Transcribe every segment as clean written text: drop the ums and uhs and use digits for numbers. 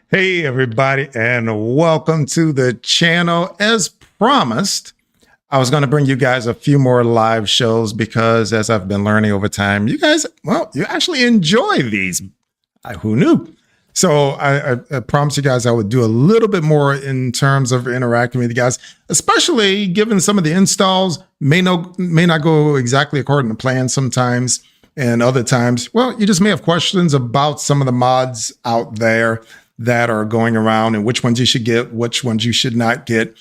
Hey, everybody, and welcome to the channel. As promised, I was going to bring you guys a few more live shows because, as I've been learning over time, you guys, well, you actually enjoy these. Who knew? So I promised you guys I would do a little bit more in terms of interacting with you guys, especially given some of the installs may not go exactly according to plan sometimes, and other times, well, you just may have questions about some of the mods out there that are going around and which ones you should get, which ones you should not get,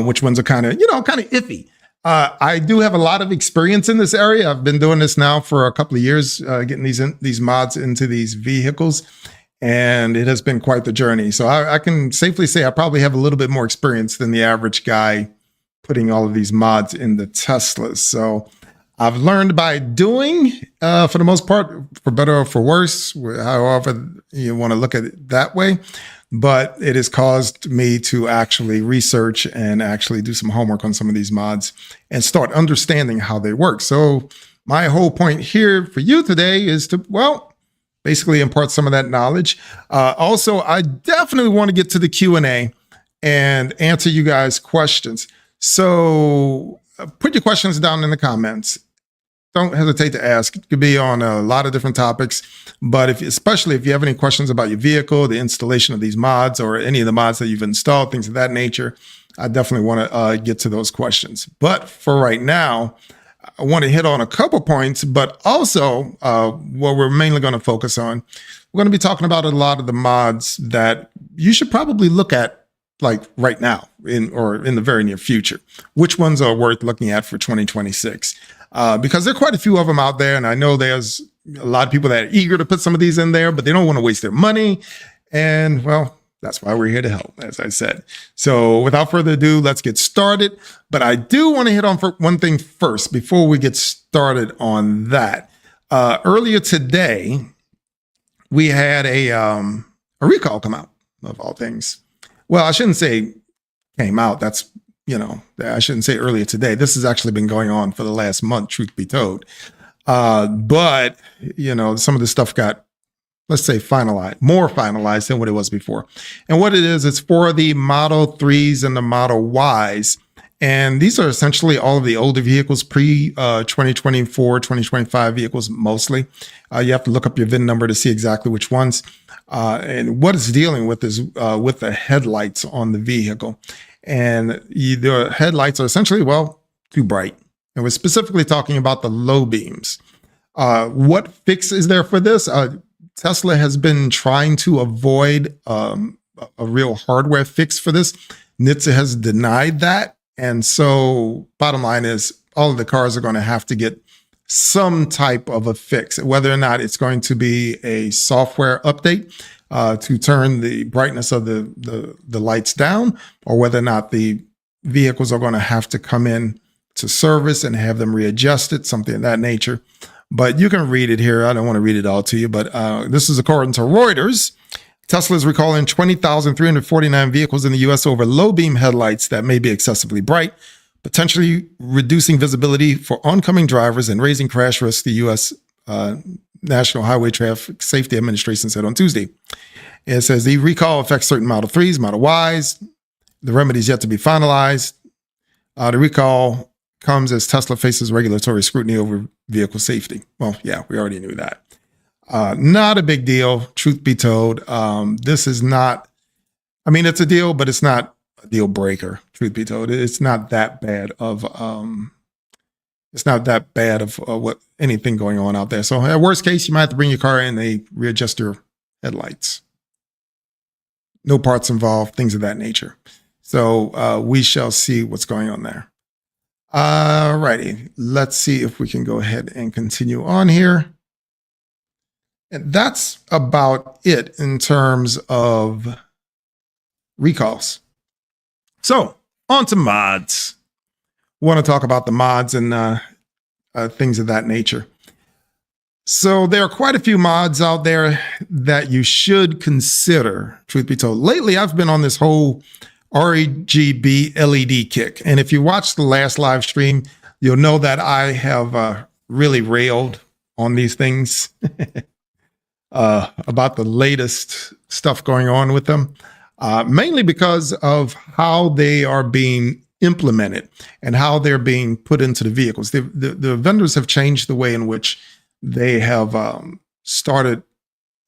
which ones are kind of iffy. I do have a lot of experience in this area. I've been doing this now for a couple of years, getting these mods into these vehicles, and it has been quite the journey. So I can safely say I probably have a little bit more experience than the average guy putting all of these mods in the Teslas. So I've learned by doing, for the most part, for better or for worse, however you want to look at it that way. But it has caused me to actually research and actually do some homework on some of these mods and start understanding how they work. So my whole point here for you today is to, well, basically impart some of that knowledge. Also, I definitely want to get to the Q&A and answer you guys' questions. So put your questions down in the comments. Don't hesitate to ask. It could be on a lot of different topics, but especially if you have any questions about your vehicle, the installation of these mods, or any of the mods that you've installed, things of that nature, I definitely want to get to those questions. But for right now, I want to hit on a couple points, but also what we're mainly going to focus on, we're going to be talking about a lot of the mods that you should probably look at like right now in the very near future. Which ones are worth looking at for 2026? Because there are quite a few of them out there, and I know there's a lot of people that are eager to put some of these in there, but they don't want to waste their money. And well, that's why we're here to help, as I said. So without further ado, let's get started. But I do want to hit on for one thing first before we get started on that. Earlier today, we had a recall come out, of all things. Well, I shouldn't say came out. That's, I shouldn't say earlier today. This has actually been going on for the last month, truth be told. But, some of the stuff got, let's say, more finalized than what it was before. And what it is, it's for the Model 3s and the Model Ys. And these are essentially all of the older vehicles, pre-2024, 2025 vehicles mostly. You have to look up your VIN number to see exactly which ones. And what it's dealing with is with the headlights on the vehicle. And the headlights are essentially, too bright. And we're specifically talking about the low beams. What fix is there for this? Tesla has been trying to avoid a real hardware fix for this. NHTSA has denied that. And so bottom line is all of the cars are going to have to get some type of a fix, whether or not it's going to be a software update to turn the brightness of the lights down, or whether or not the vehicles are going to have to come in to service and have them readjusted, something of that nature. But you can read it here. I don't want to read it all to you, but this is according to Reuters. Tesla is recalling 20,349 vehicles in the U.S. over low beam headlights that may be excessively bright, potentially reducing visibility for oncoming drivers and raising crash risks, the U.S. National Highway Traffic Safety Administration said on Tuesday. It says the recall affects certain Model 3s, Model Ys. The remedy is yet to be finalized. The recall comes as Tesla faces regulatory scrutiny over vehicle safety. Well, yeah, we already knew that. Not a big deal, truth be told. This is not, it's a deal, but it's not a deal breaker, truth be told. It's not that bad of, what anything going on out there. So at worst case, you might have to bring your car in and they readjust your headlights. No parts involved, things of that nature. So we shall see what's going on there. All righty, let's see if we can go ahead and continue on here. And that's about it in terms of recalls. So on to mods. I want to talk about the mods and things of that nature. So there are quite a few mods out there that you should consider, truth be told. Lately, I've been on this whole RGB LED kick. And if you watched the last live stream, you'll know that I have really railed on these things. about the latest stuff going on with them, mainly because of how they are being implemented and how they're being put into the vehicles. The vendors have changed the way in which they have started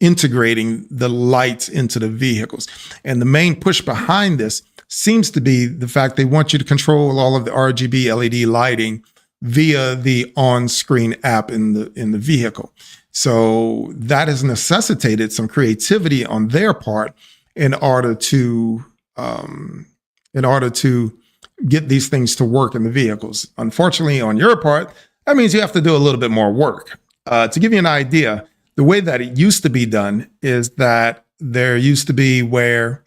integrating the lights into the vehicles. And the main push behind this seems to be the fact they want you to control all of the RGB LED lighting via the on-screen app in the vehicle. So that has necessitated some creativity on their part in order to get these things to work in the vehicles. Unfortunately, on your part, that means you have to do a little bit more work. To give you an idea, the way that it used to be done is that there used to be where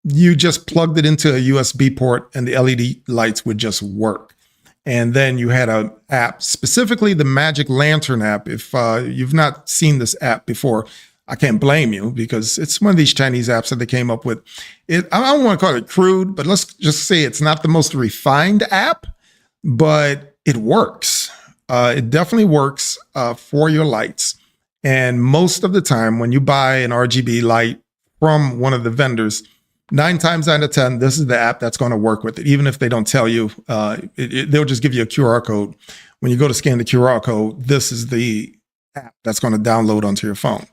you just plugged it into a USB port and the LED lights would just work. And then you had an app, specifically the Magic Lantern app. If you've not seen this app before, I can't blame you, because it's one of these Chinese apps that they came up with. I don't want to call it crude, but let's just say it's not the most refined app, but it works. It definitely works for your lights. And most of the time when you buy an RGB light from one of the vendors, 9 times out of 10, this is the app that's going to work with it. Even if they don't tell you, they'll just give you a QR code. When you go to scan the QR code, this is the app that's going to download onto your phone.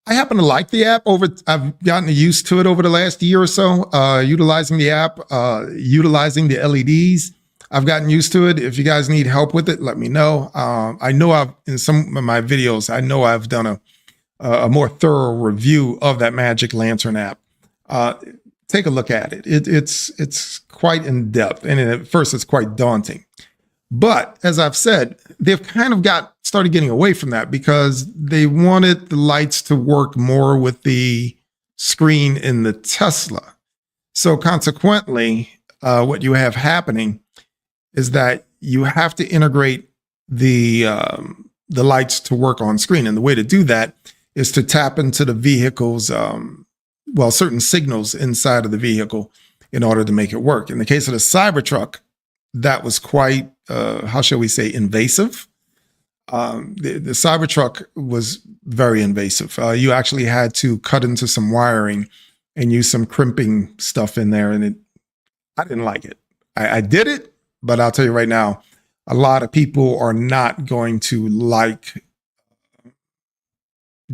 I happen to like the app. I've gotten used to it over the last year or so, utilizing the app, utilizing the LEDs. I've gotten used to it. If you guys need help with it, let me know. I know in some of my videos, I know I've done a more thorough review of that Magic Lantern app. Take a look at it. It's quite in depth, and at first it's quite daunting. But as I've said, they've kind of started getting away from that because they wanted the lights to work more with the screen in the Tesla. So consequently, what you have happening is that you have to integrate the lights to work on screen. And the way to do that is to tap into the vehicle's, certain signals inside of the vehicle in order to make it work. In the case of the Cybertruck, that was quite, how shall we say, invasive. The Cybertruck was very invasive. You actually had to cut into some wiring and use some crimping stuff in there. And I didn't like it. I did it, but I'll tell you right now, a lot of people are not going to like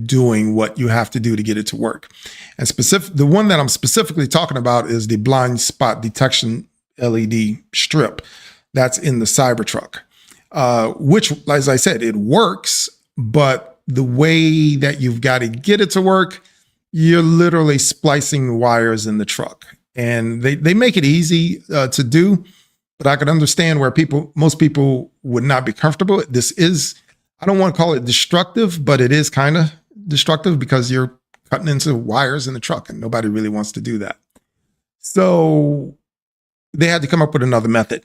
doing what you have to do to get it to work. And the one that I'm specifically talking about is the blind spot detection LED strip that's in the Cybertruck, which, as I said, it works, but the way that you've got to get it to work, you're literally splicing wires in the truck. And they make it easy to do, but I could understand where most people would not be comfortable. This is, I don't want to call it destructive, but it is kind of destructive because you're cutting into wires in the truck and nobody really wants to do that. So they had to come up with another method,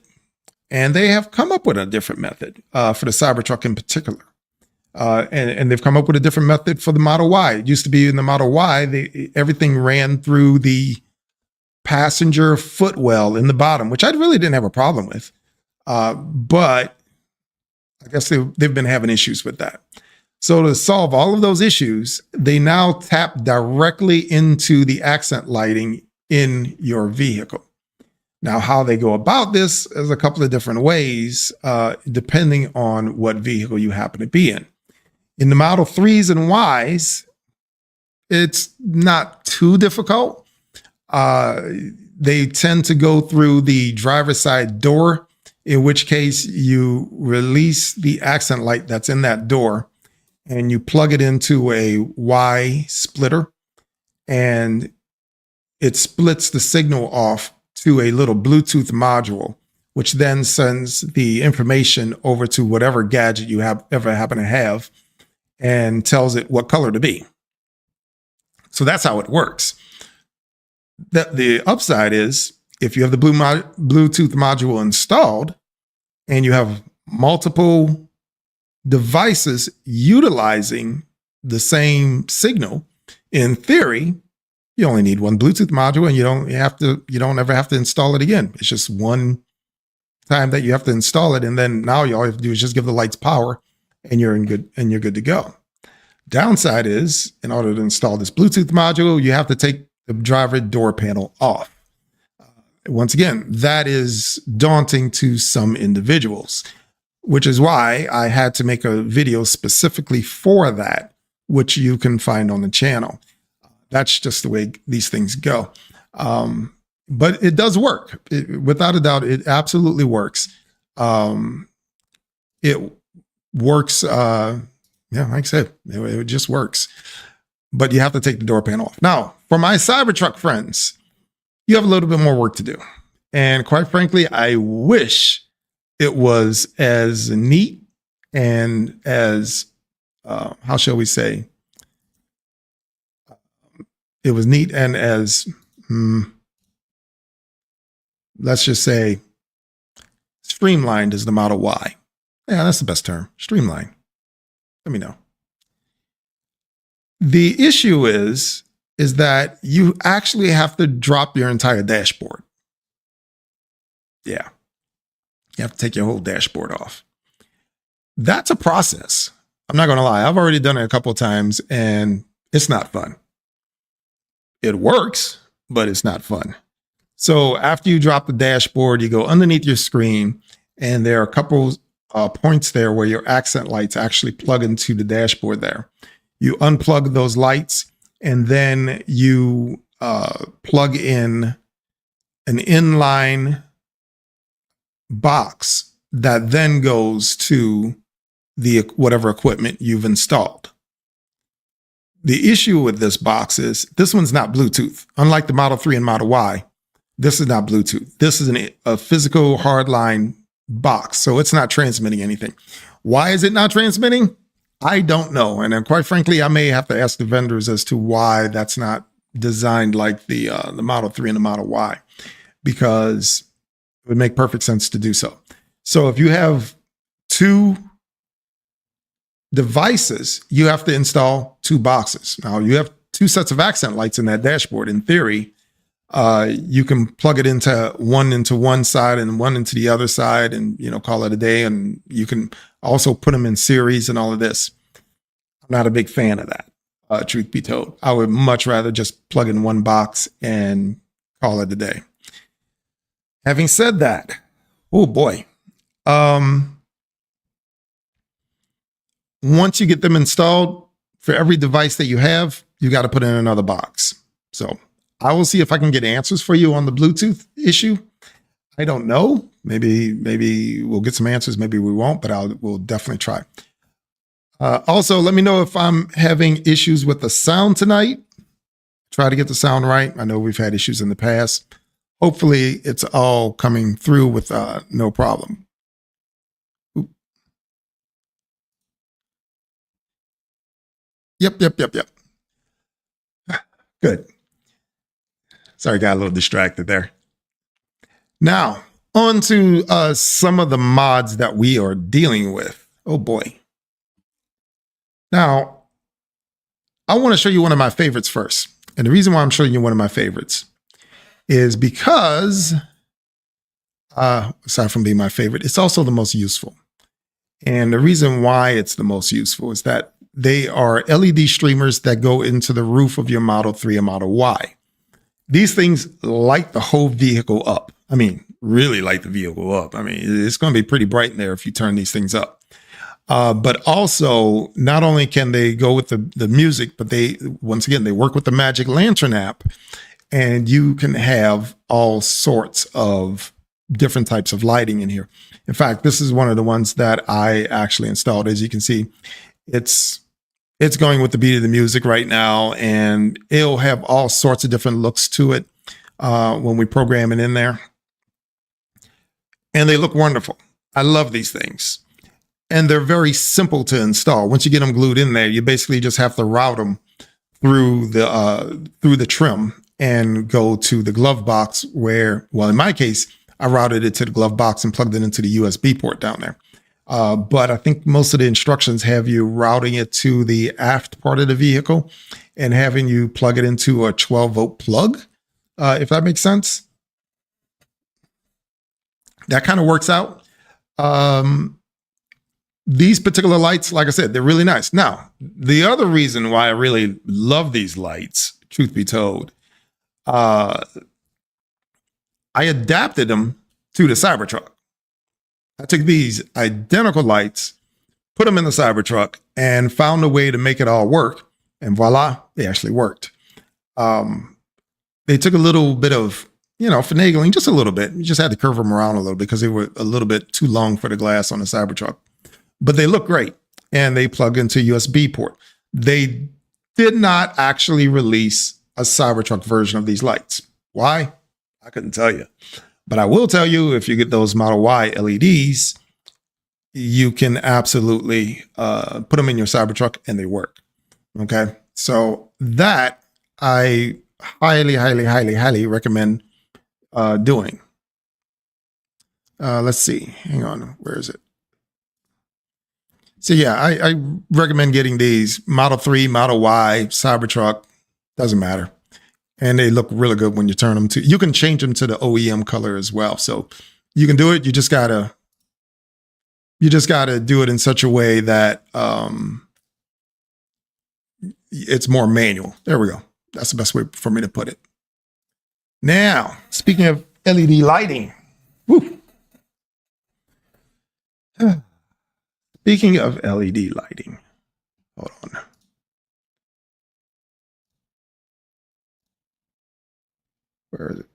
and they have come up with a different method for the Cybertruck in particular. And they've come up with a different method for the Model Y. It used to be in the Model Y, everything ran through the passenger footwell in the bottom, which I really didn't have a problem with. But I guess they've been having issues with that. So to solve all of those issues, they now tap directly into the accent lighting in your vehicle. Now, how they go about this is a couple of different ways, depending on what vehicle you happen to be in. In the Model 3s and Ys, it's not too difficult. They tend to go through the driver's side door, in which case you release the accent light that's in that door and you plug it into a Y splitter, and it splits the signal off to a little Bluetooth module, which then sends the information over to whatever gadget you ever happen to have and tells it what color to be. So that's how it works. The upside is if you have the Bluetooth module installed and you have multiple devices utilizing the same signal, in theory, you only need one Bluetooth module and you don't ever have to install it again. It's just one time that you have to install it. And then now all you have to do is just give the lights power and you're good to go. Downside is, in order to install this Bluetooth module, you have to take the driver door panel off. Once again, that is daunting to some individuals, which is why I had to make a video specifically for that, which you can find on the channel. That's just the way these things go. But it does work. Without a doubt, it absolutely works. It works, yeah, like I said, it just works. But you have to take the door panel off. Now, for my Cybertruck friends, you have a little bit more work to do. And quite frankly, I wish it was as neat and as, how shall we say, it was neat and as, let's just say, streamlined as the Model Y. Yeah, that's the best term, streamlined. Let me know. The issue is that you actually have to drop your entire dashboard. Yeah. You have to take your whole dashboard off. That's a process. I'm not going to lie. I've already done it a couple of times and it's not fun. It works, but it's not fun. So after you drop the dashboard, you go underneath your screen and there are a couple points there where your accent lights actually plug into the dashboard there. You unplug those lights and then you plug in an inline box that then goes to the whatever equipment you've installed. The issue with this box is this one's not Bluetooth. Unlike the Model 3 and Model Y, this is not Bluetooth. This is a physical hardline box, so it's not transmitting anything. Why is it not transmitting? I don't know. And then quite frankly, I may have to ask the vendors as to why that's not designed like the Model 3 and the Model Y, because it would make perfect sense to do so. So if you have two devices, you have to install two boxes. Now you have two sets of accent lights in that dashboard. In theory, you can plug it into one side and one into the other side and, call it a day. And you can also put them in series and all of this. I'm not a big fan of that, truth be told. I would much rather just plug in one box and call it a day. Having said that, oh boy. Once you get them installed, for every device that you have, you got to put in another box. So I will see if I can get answers for you on the Bluetooth issue. I don't know. Maybe we'll get some answers. Maybe we won't, but we'll definitely try. Also, let me know if I'm having issues with the sound tonight. Try to get the sound right. I know we've had issues in the past. Hopefully it's all coming through with no problem. Oop. Yep. Good. Sorry, got a little distracted there. Now, on to some of the mods that we are dealing with. Oh boy. Now, I want to show you one of my favorites first. And the reason why I'm showing you one of my favorites is because, aside from being my favorite, it's also the most useful. And the reason why it's the most useful is that they are LED streamers that go into the roof of your Model 3 and Model Y. These things light the whole vehicle up. I mean, really light the vehicle up. I mean, it's going to be pretty bright in there if you turn these things up. But also, not only can they go with the music, but once again, they work with the Magic Lantern app, and you can have all sorts of different types of lighting in here. In fact, this is one of the ones that I actually installed. As you can see, it's going with the beat of the music right now, and it'll have all sorts of different looks to it when we program it in there. And they look wonderful. I love these things. And they're very simple to install. Once you get them glued in there, you basically just have to route them through the trim and go to the glove box where, well, in my case, I routed it to the glove box and plugged it into the USB port down there. But I think most of the instructions have you routing it to the aft part of the vehicle and having you plug it into a 12-volt plug, if that makes sense. That kind of works out. these particular lights, like I said, they're really nice. Now, the other reason why I really love these lights, truth be told, I adapted them to the Cybertruck. I took these identical lights, put them in the Cybertruck, and found a way to make it all work. And voila, they actually worked. They took a little bit of, finagling, just a little bit. You just had to curve them around a little bit because they were a little bit too long for the glass on the Cybertruck. But they look great, and they plug into USB port. They did not actually release a Cybertruck version of these lights. Why? I couldn't tell you. But I will tell you, if you get those Model Y LEDs, you can absolutely put them in your Cybertruck and they work. Okay. So that I highly, highly, highly, highly recommend doing. Let's see. Hang on. Where is it? So yeah, I recommend getting these Model 3, Model Y, Cybertruck, doesn't matter. And they look really good when you turn them to, you can change them to the OEM color as well. So you can do it. You just gotta do it in such a way that it's more manual. There we go. That's the best way for me to put it. Now, speaking of LED lighting, woo. Speaking of LED lighting, hold on. Where is it?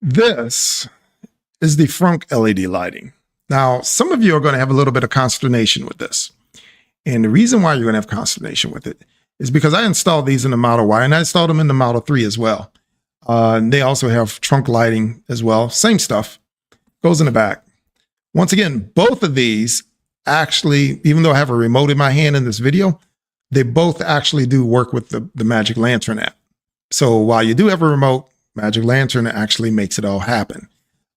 This is the front LED lighting. Now, some of you are going to have a little bit of consternation with this. And the reason why you're going to have consternation with it is because I installed these in the Model Y and I installed them in the Model 3 as well. And they also have trunk lighting as well. Same stuff. Goes in the back. Once again, both of these actually, even though I have a remote in my hand in this video, they both actually do work with the Magic Lantern app. So while you do have a remote, Magic Lantern actually makes it all happen.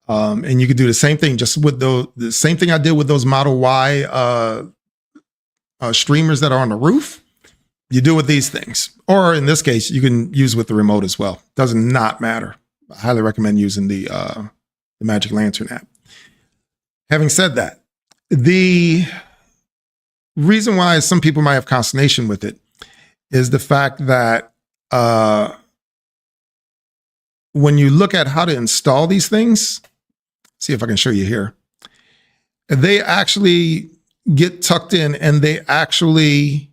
And you could do the same thing just with the same thing I did with those Model Y streamers that are on the roof. You do with these things, or in this case, you can use with the remote as well. Does not matter. I highly recommend using the Magic Lantern app. Having said that, the reason why some people might have consternation with it is the fact that when you look at how to install these things, see if I can show you here, they actually get tucked in and they actually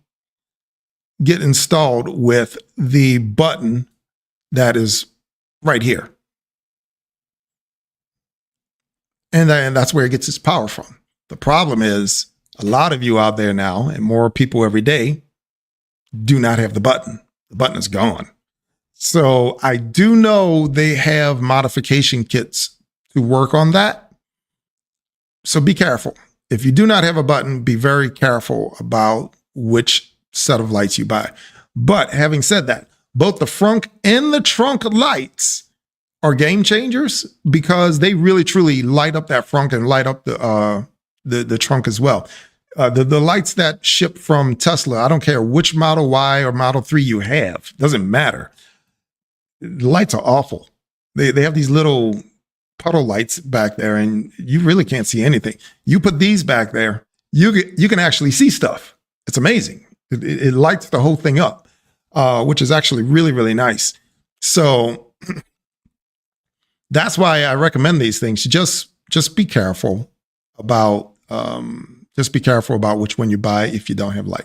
get installed with the button that is right here. And that's where it gets its power from. The problem is a lot of you out there now, and more people every day, do not have the button. The button is gone. So I do know they have modification kits to work on that. So be careful. If you do not have a button, be very careful about which set of lights you buy. But having said that, both the front and the trunk lights are game changers because they really truly light up that front and light up the trunk as well. The lights that ship from Tesla, I don't care which Model Y or Model 3 you have, doesn't matter. The lights are awful. They have these little puddle lights back there and you really can't see anything. You put these back there, you can actually see stuff. It's amazing. It lights the whole thing up, which is actually really, really nice. So that's why I recommend these things. Just be careful about which one you buy if you don't have light.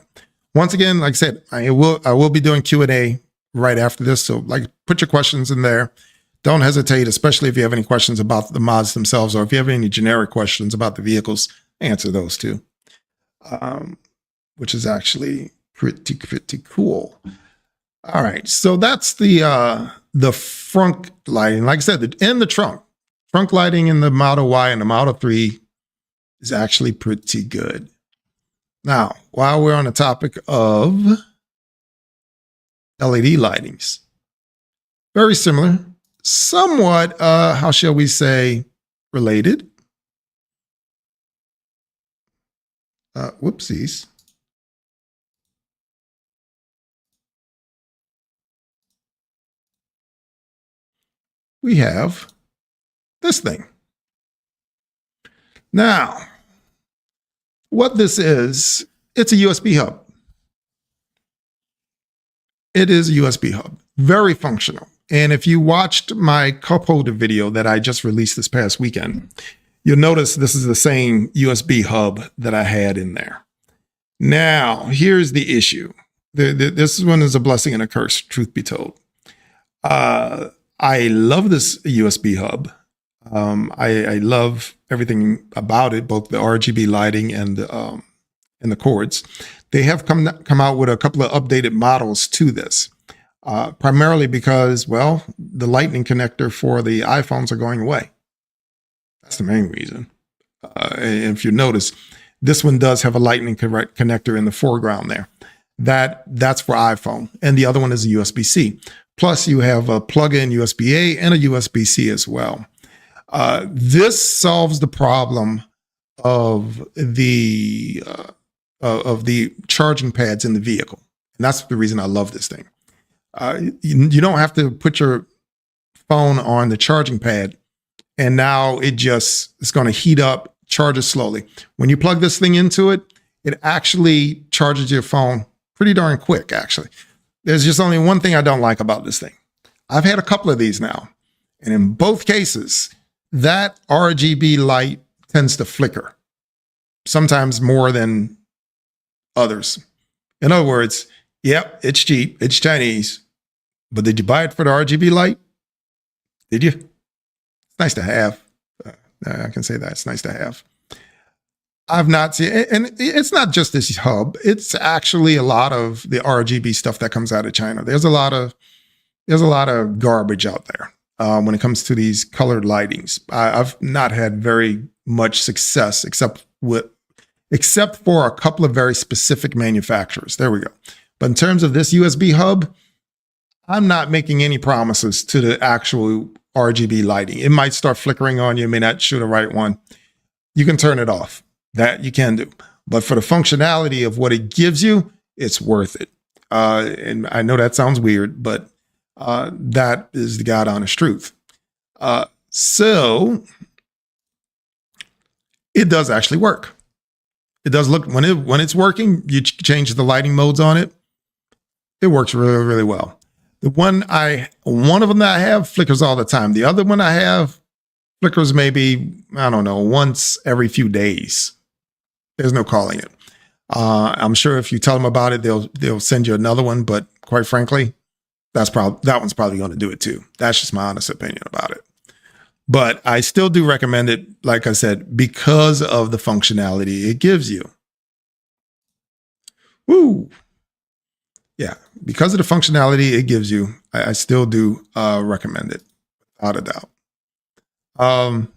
Once again, like I said, I will be doing Q&A right after this. So put your questions in there. Don't hesitate, especially if you have any questions about the mods themselves, or if you have any generic questions about the vehicles, answer those too, which is actually pretty cool. All right, so that's the front lighting. Like I said, in the trunk lighting in the Model Y and the Model 3 is actually pretty good. Now, while we're on the topic of LED lightings, very similar, somewhat, how shall we say, related. Whoopsies. we have this thing. Now, what this is, it's a USB hub. It is a USB hub, very functional. And if you watched my cup holder video that I just released this past weekend, you'll notice this is the same USB hub that I had in there. Now, here's the issue. This one is a blessing and a curse, truth be told. I love this USB hub. I love everything about it, both the RGB lighting and the cords. They have come out with a couple of updated models to this, primarily because, well, the lightning connector for the iPhones are going away. That's the main reason. And if you notice, this one does have a lightning connector in the foreground there. That's for iPhone. And the other one is a USB-C. Plus, you have a plug-in USB-A and a USB-C as well. This solves the problem of the charging pads in the vehicle. And that's the reason I love this thing. You don't have to put your phone on the charging pad, and now it's going to heat up, charges slowly. When you plug this thing into it, it actually charges your phone pretty darn quick, actually. There's just only one thing I don't like about this thing. I've had a couple of these now, and in both cases, that RGB light tends to flicker, sometimes more than others. In other words, yep, it's cheap, it's Chinese, but did you buy it for the RGB light? Did you? It's nice to have. I can say that, it's nice to have. I've not seen, and it's not just this hub, it's actually a lot of the RGB stuff that comes out of China. There's a lot of garbage out there when it comes to these colored lightings. I've not had very much success except for a couple of very specific manufacturers. There we go. But in terms of this USB hub, I'm not making any promises to the actual RGB lighting. It might start flickering on you, it may not shoot the right one. You can turn it off. That you can do. But for the functionality of what it gives you, it's worth it. And I know that sounds weird, but that is the God honest truth. So it does actually work. It does look, when it's working, you change the lighting modes on it. It works really, really well. The one of them that I have flickers all the time. The other one I have flickers maybe, I don't know, once every few days. There's no calling it. I'm sure if you tell them about it, they'll send you another one. But quite frankly, that one's probably going to do it too. That's just my honest opinion about it. But I still do recommend it, like I said, because of the functionality it gives you. Woo! Yeah, because of the functionality it gives you, I still do recommend it, without a doubt.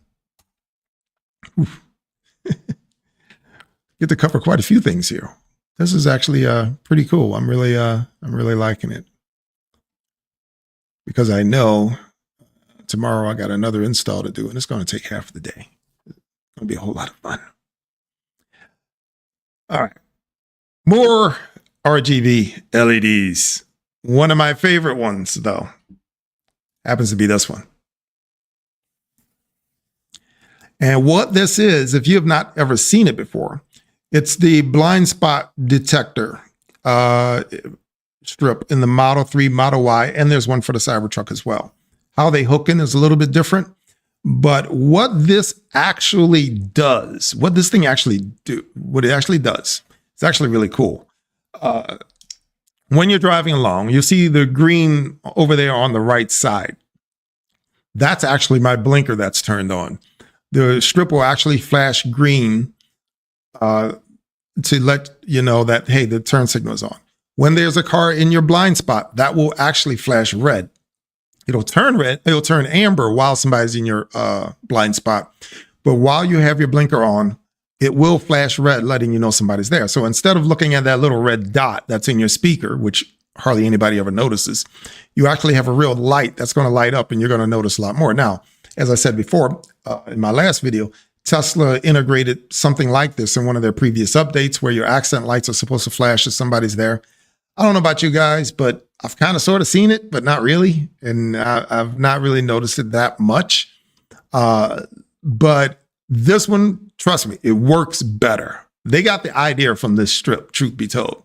Get to cover quite a few things here. This is actually pretty cool. I'm really liking it, because I know tomorrow I got another install to do, and it's going to take half the day. It's going to be a whole lot of fun. All right, more RGB LEDs. One of my favorite ones, though, happens to be this one. And what this is, if you have not ever seen it before, it's the blind spot detector strip in the Model 3, Model Y, and there's one for the Cybertruck as well. How they hook in is a little bit different, but what this actually does, what this thing actually does, it's actually really cool. When you're driving along, you see the green over there on the right side. That's actually my blinker that's turned on. The strip will actually flash green to let you know that, hey, the turn signal is on. When there's a car in your blind spot, that will actually flash red. It'll turn red, it'll turn amber while somebody's in your blind spot. But while you have your blinker on, it will flash red, letting you know somebody's there. So instead of looking at that little red dot that's in your speaker, which hardly anybody ever notices, you actually have a real light that's going to light up, and you're going to notice a lot more. Now, as I said before, in my last video, Tesla integrated something like this in one of their previous updates, where your accent lights are supposed to flash if somebody's there. I don't know about you guys, but I've kind of sort of seen it, but not really. And I've not really noticed it that much. But this one, trust me, it works better. They got the idea from this strip, truth be told.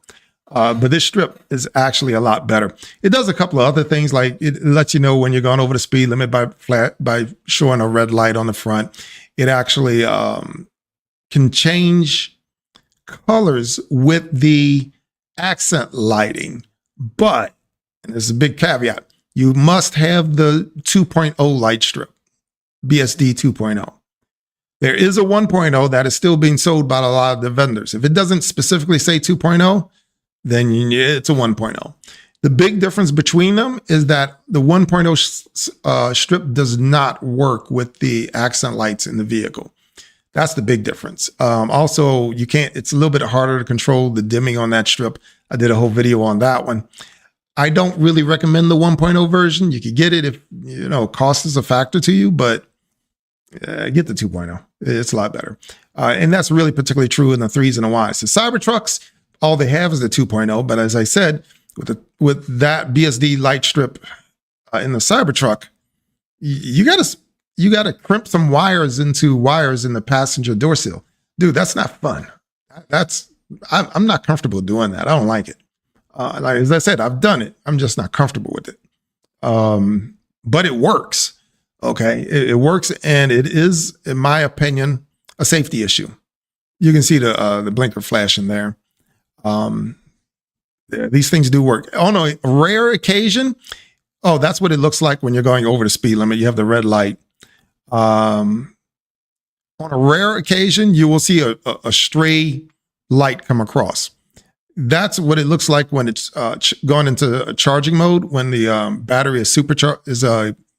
But this strip is actually a lot better. It does a couple of other things, like it lets you know when you're going over the speed limit by showing a red light on the front. It actually can change colors with the accent lighting, but, and there's a big caveat, you must have the 2.0 light strip, BSD 2.0. There is a 1.0 that is still being sold by a lot of the vendors. If it doesn't specifically say 2.0, then it's a 1.0. The big difference between them is that the 1.0 strip does not work with the accent lights in the vehicle. That's the big difference. Also, you can't, it's a little bit harder to control the dimming on that strip. I did a whole video on that one. I don't really recommend the 1.0 version. You could get it if, cost is a factor to you, but get the 2.0. It's a lot better. And that's really particularly true in the 3s and the Ys. The Cybertrucks, all they have is the 2.0. But as I said, with that BSD light strip in the Cybertruck, you gotta crimp some wires into wires in the passenger door seal. Dude, that's not fun. I'm not comfortable doing that. I don't like it. Like, as I said, I've done it. I'm just not comfortable with it. But it works. Okay. It works. And it is, in my opinion, a safety issue. You can see the blinker flashing there. These things do work. On a rare occasion, that's what it looks like when you're going over the speed limit. You have the red light. On a rare occasion, you will see a stray light come across. That's what it looks like when it's gone into charging mode, when the battery is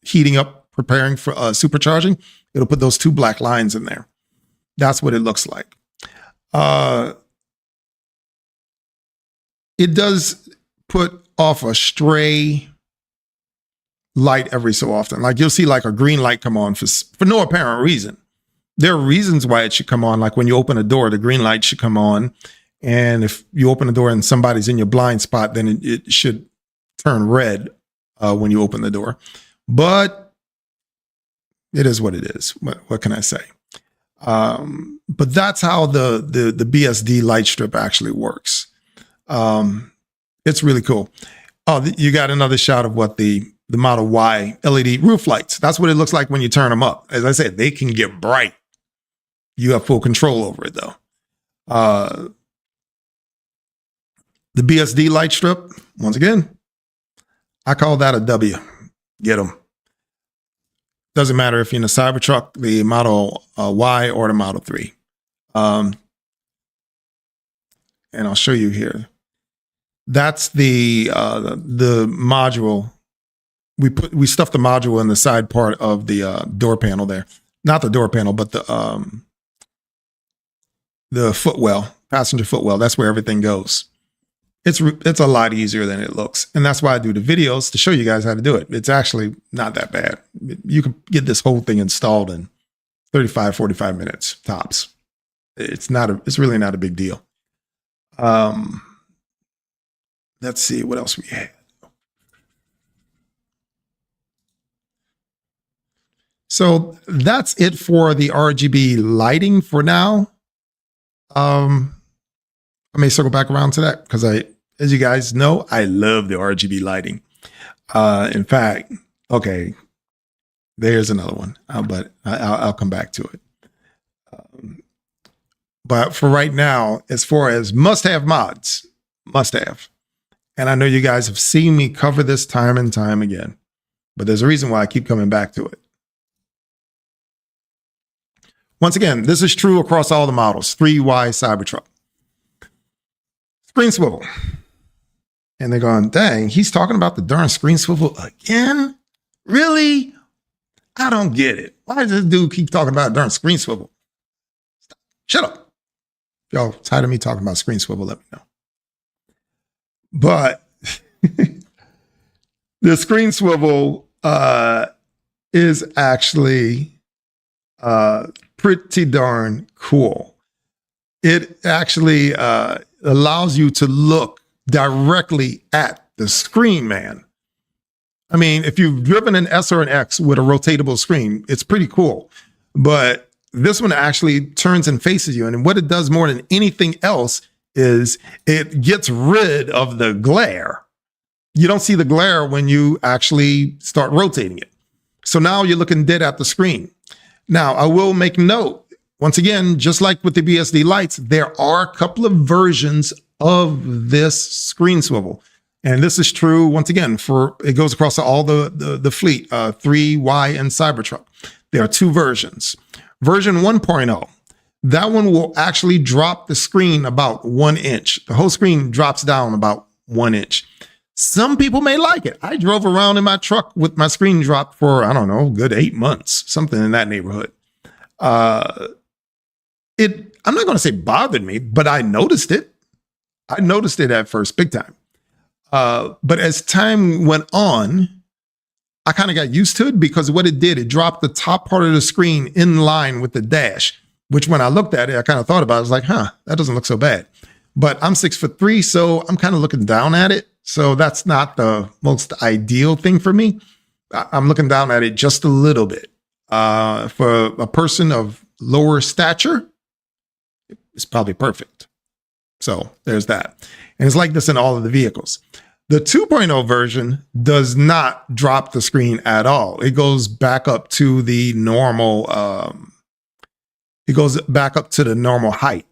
heating up, preparing for supercharging. It'll put those two black lines in there. That's what it looks like. It does put off a stray light every so often. Like you'll see like a green light come on for no apparent reason. There are reasons why it should come on. Like when you open a door, the green light should come on. And if you open the door and somebody's in your blind spot, then it should turn red when you open the door. But it is what it is. What can I say? But that's how the BSD light strip actually works. It's really cool. Oh, you got another shot of what the Model Y LED roof lights. That's what it looks like when you turn them up. As I said, they can get bright. You have full control over it though. The BSD light strip, once again, I call that a W. Get them. Doesn't matter if you're in a Cybertruck, the Model Y, or the Model 3. And I'll show you here. That's the module. We stuffed the module in the side part of the door panel there. Not the door panel, but the footwell, passenger footwell. That's where everything goes. It's a lot easier than it looks. And that's why I do the videos, to show you guys how to do it. It's actually not that bad. You can get this whole thing installed in 35, 45 minutes tops. It's really not a big deal. Let's see what else we had. So that's it for the RGB lighting for now. I may circle back around to that because as you guys know, I love the RGB lighting. In fact, okay, there's another one, but I'll come back to it. But for right now, as far as must-have mods, must-have. And I know you guys have seen me cover this time and time again, but there's a reason why I keep coming back to it. Once again, this is true across all the models. 3Y Cybertruck. Screen swivel. And they're going, dang, he's talking about the darn screen swivel again? Really? I don't get it. Why does this dude keep talking about darn screen swivel? Stop. Shut up. If y'all tired of me talking about screen swivel, let me know. But the screen swivel is actually pretty darn cool. It actually allows you to look directly at the screen, man. I mean, if you've driven an S or an X with a rotatable screen, it's pretty cool. But this one actually turns and faces you. And what it does more than anything else is it gets rid of the glare. You don't see the glare when you actually start rotating it. So now you're looking dead at the screen. Now, I will make note, once again, just like with the BSD lights, there are a couple of versions of this screen swivel. And this is true, once again, it goes across all the fleet, 3Y and Cybertruck. There are two versions. Version 1.0, that one will actually drop the screen about 1 inch. The whole screen drops down about 1 inch. Some people may like it. I drove around in my truck with my screen dropped for, I don't know, good 8 months, something in that neighborhood. I'm not going to say bothered me, but I noticed it. I noticed it at first, big time. But as time went on, I kind of got used to it because what it did, it dropped the top part of the screen in line with the dash, which when I looked at it, I kind of thought about it. I was like, that doesn't look so bad. But I'm 6'3", so I'm kind of looking down at it. So that's not the most ideal thing for me. I'm looking down at it just a little bit. For a person of lower stature, it's probably perfect. So there's that. And it's like this in all of the vehicles. The 2.0 version does not drop the screen at all. It goes back up to the normal, height.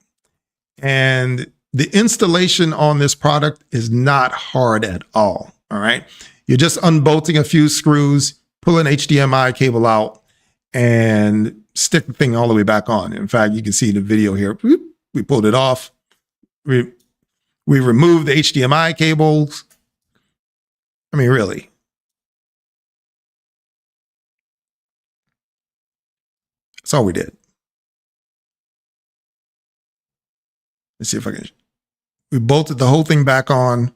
And the installation on this product is not hard at all. All right. You're just unbolting a few screws, pull an HDMI cable out, and stick the thing all the way back on. In fact, you can see the video here. We pulled it off. We removed the HDMI cables. I mean, really. That's all we did. Let's see if I can. We bolted the whole thing back on.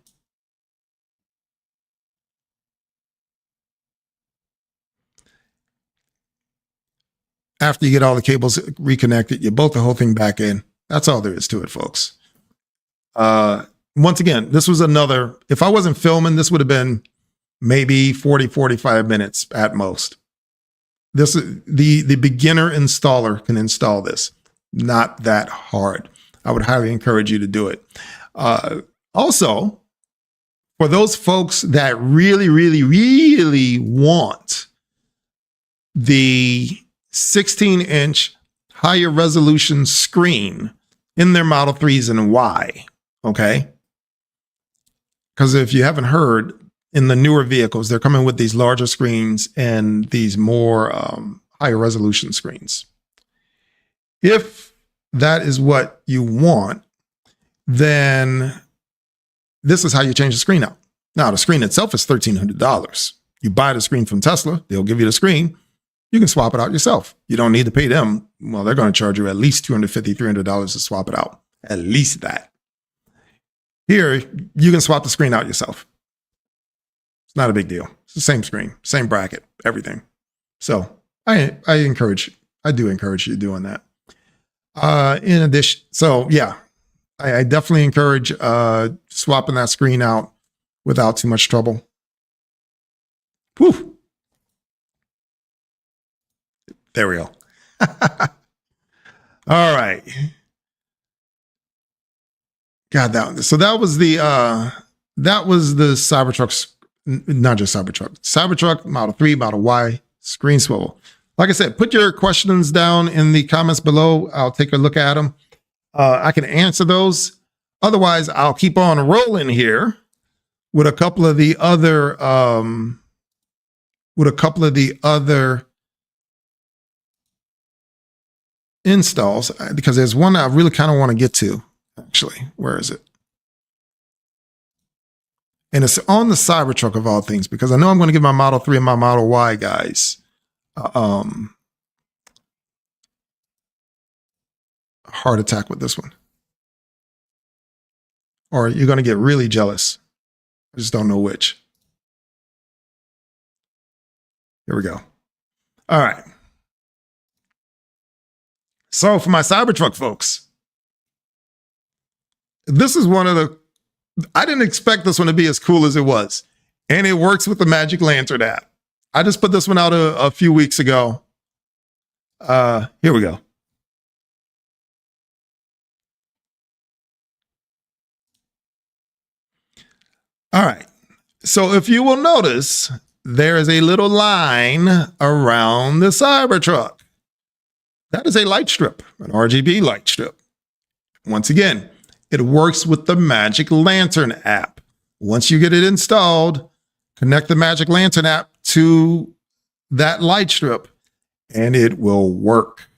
After you get all the cables reconnected, you bolt the whole thing back in. That's all there is to it, folks. Once again, this was another, if I wasn't filming, this would have been maybe 40, 45 minutes at most. This is the beginner installer can install this. Not that hard. I would highly encourage you to do it. Also, for those folks that really, really, really want the 16-inch higher resolution screen in their Model 3s and Y, okay? Because if you haven't heard, in the newer vehicles, they're coming with these larger screens and these more higher resolution screens. If that is what you want, then this is how you change the screen out. Now, the screen itself is $1,300. You buy the screen from Tesla, they'll give you the screen. You can swap it out yourself. You don't need to pay them. Well, they're going to charge you at least $250, $300 to swap it out. At least that. Here, you can swap the screen out yourself. It's not a big deal. It's the same screen, same bracket, everything. So I do encourage you doing that. In addition, so yeah, I definitely encourage swapping that screen out without too much trouble. Whew. There we go. All right. God, that was the Cybertruck, not just Cybertruck, Model 3, Model Y, screen swivel. Like I said, put your questions down in the comments below. I'll take a look at them. I can answer those. Otherwise, I'll keep on rolling here with a couple of the other installs, because there's one I really kind of want to get to. Actually, where is it? And it's on the Cybertruck of all things, because I know I'm going to give my Model 3 and my Model Y guys a heart attack with this one. Or you're going to get really jealous. I just don't know which. Here we go. All right. So for my Cybertruck folks, this is one of the I didn't expect this one to be as cool as it was. And it works with the Magic Lantern app. I just put this one out a few weeks ago. Here we go. All right. So if you will notice, there is a little line around the Cybertruck. That is a light strip, an RGB light strip. Once again, it works with the Magic Lantern app. Once you get it installed, connect the Magic Lantern app to that light strip and it will work.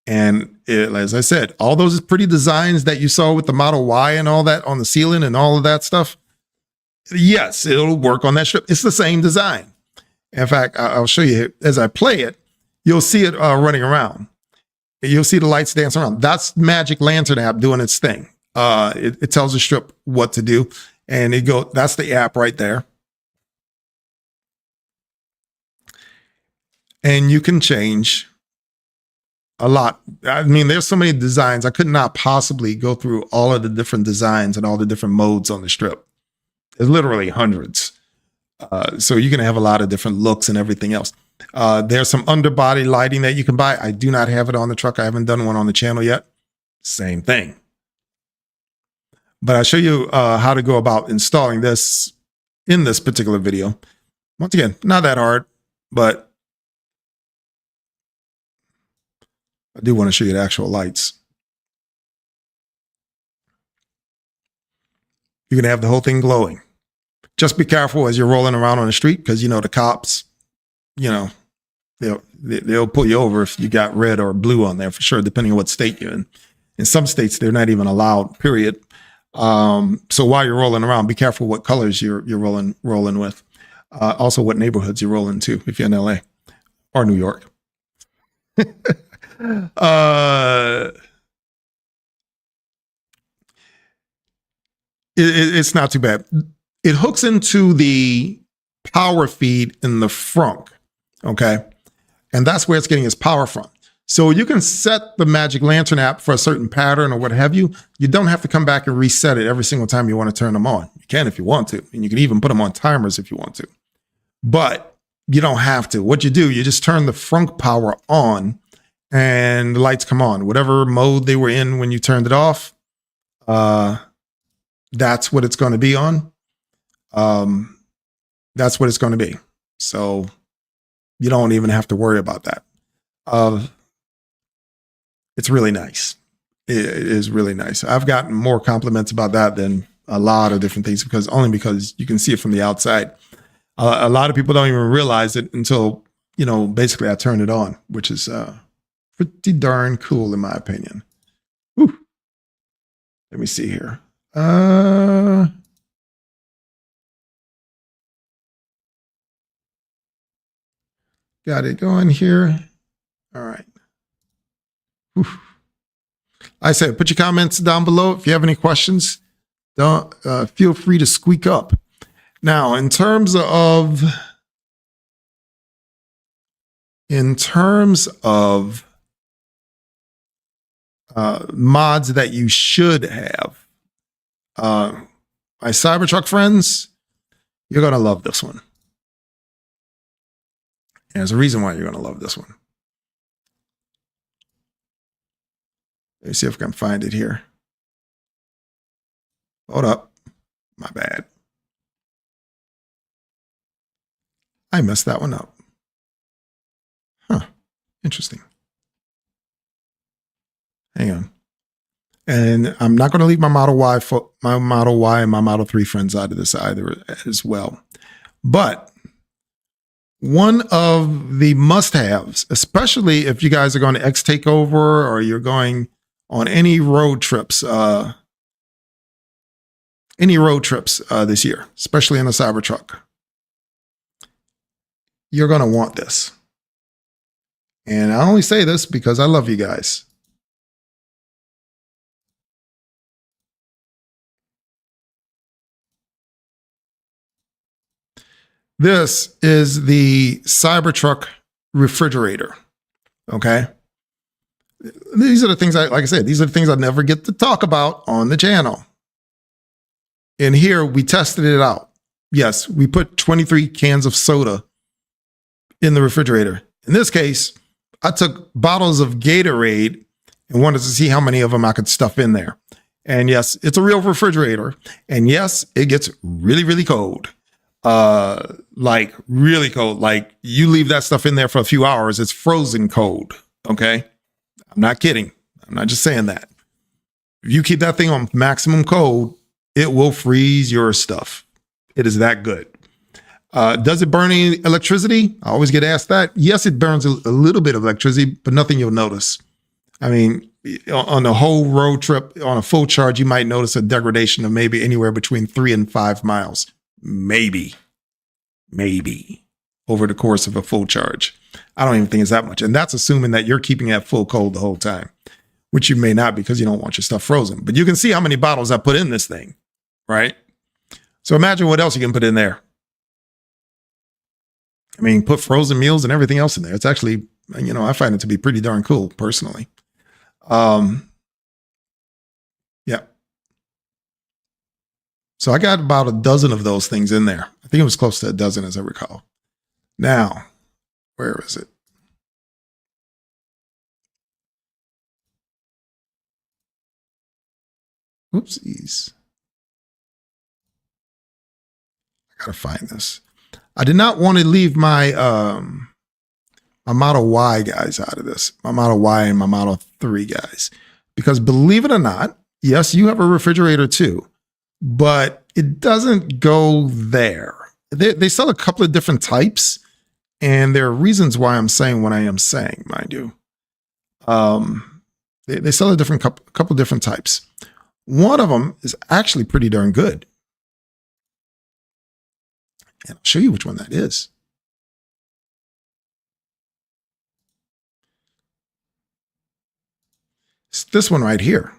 And as I said, all those pretty designs that you saw with the Model Y and all that on the ceiling and all of that stuff, yes, it'll work on that strip. It's the same design. In fact, I'll show you as I play it, you'll see it running around. You'll see the lights dance around. That's Magic Lantern app doing its thing. It tells the strip what to do. And that's the app right there. And you can change a lot. I mean, there's so many designs. I could not possibly go through all of the different designs and all the different modes on the strip. There's literally hundreds. So you can have a lot of different looks and everything else. There's some underbody lighting that you can buy. I do not have it on the truck. I haven't done one on the channel yet. Same thing. But I'll show you how to go about installing this in this particular video. Once again, not that hard, but I do want to show you the actual lights. You can have the whole thing glowing. Just be careful as you're rolling around on the street because, you know, the cops, you know, they'll pull you over if you got red or blue on there for sure, depending on what state you're in. In some states, they're not even allowed, period. So while you're rolling around, be careful what colors you're rolling with. Also what neighborhoods you roll into if you're in LA or New York. It's not too bad. It hooks into the power feed in the front, okay? And that's where it's getting its power from. So you can set the Magic Lantern app for a certain pattern or what have you. You don't have to come back and reset it every single time you want to turn them on. You can if you want to, and you can even put them on timers if you want to. But you don't have to. What you do, you just turn the front power on and the lights come on. Whatever mode they were in when you turned it off, that's what it's going to be on. That's what it's going to be. So you don't even have to worry about that. It's really nice. It is really nice. I've gotten more compliments about that than a lot of different things because you can see it from the outside. A lot of people don't even realize it until, you know, basically I turn it on, which is pretty darn cool in my opinion. Whew. Let me see here. Got it going here. All right. Whew. I said, put your comments down below. If you have any questions, don't feel free to squeak up. Now, in terms of mods that you should have, my Cybertruck friends, you're going to love this one. And there's a reason why you're going to love this one. Let me see if I can find it here. Hold up. My bad. I messed that one up. Huh. Interesting. Hang on. And I'm not going to leave my Model Y and my Model 3 friends out of this either as well. But one of the must-haves, especially if you guys are going to X Takeover or you're going on any road trips this year, especially in a Cybertruck, you're going to want this. And I only say this because I love you guys. This is the Cybertruck refrigerator. Okay. These are the things like I said, these are the things I never get to talk about on the channel. And here we tested it out. Yes, we put 23 cans of soda in the refrigerator. In this case, I took bottles of Gatorade and wanted to see how many of them I could stuff in there. And yes, it's a real refrigerator. And yes, it gets really, really cold. Like really cold. Like you leave that stuff in there for a few hours, it's frozen cold. Okay. I'm not kidding. I'm not just saying that. If you keep that thing on maximum cold, it will freeze your stuff. It is that good. Does it burn any electricity? I always get asked that. Yes, it burns a little bit of electricity, but nothing you'll notice. I mean, on the whole road trip, on a full charge, you might notice a degradation of maybe anywhere between 3 and 5 miles. Maybe over the course of a full charge. I don't even think it's that much. And that's assuming that you're keeping that full cold the whole time, which you may not because you don't want your stuff frozen. But you can see how many bottles I put in this thing, right? So imagine what else you can put in there. I mean, put frozen meals and everything else in there. It's actually, you know, I find it to be pretty darn cool personally. Yeah. So I got about a dozen of those things in there. I think it was close to a dozen as I recall. Now, where is it? Oopsies. I gotta find this. I did not want to leave my my Model Y guys out of this. My Model Y and my Model 3 guys. Because believe it or not, yes, you have a refrigerator too, but it doesn't go there. They sell a couple of different types, and there are reasons why I'm saying what I am saying, mind you. They sell a couple different types. One of them is actually pretty darn good. And I'll show you which one that is. It's this one right here.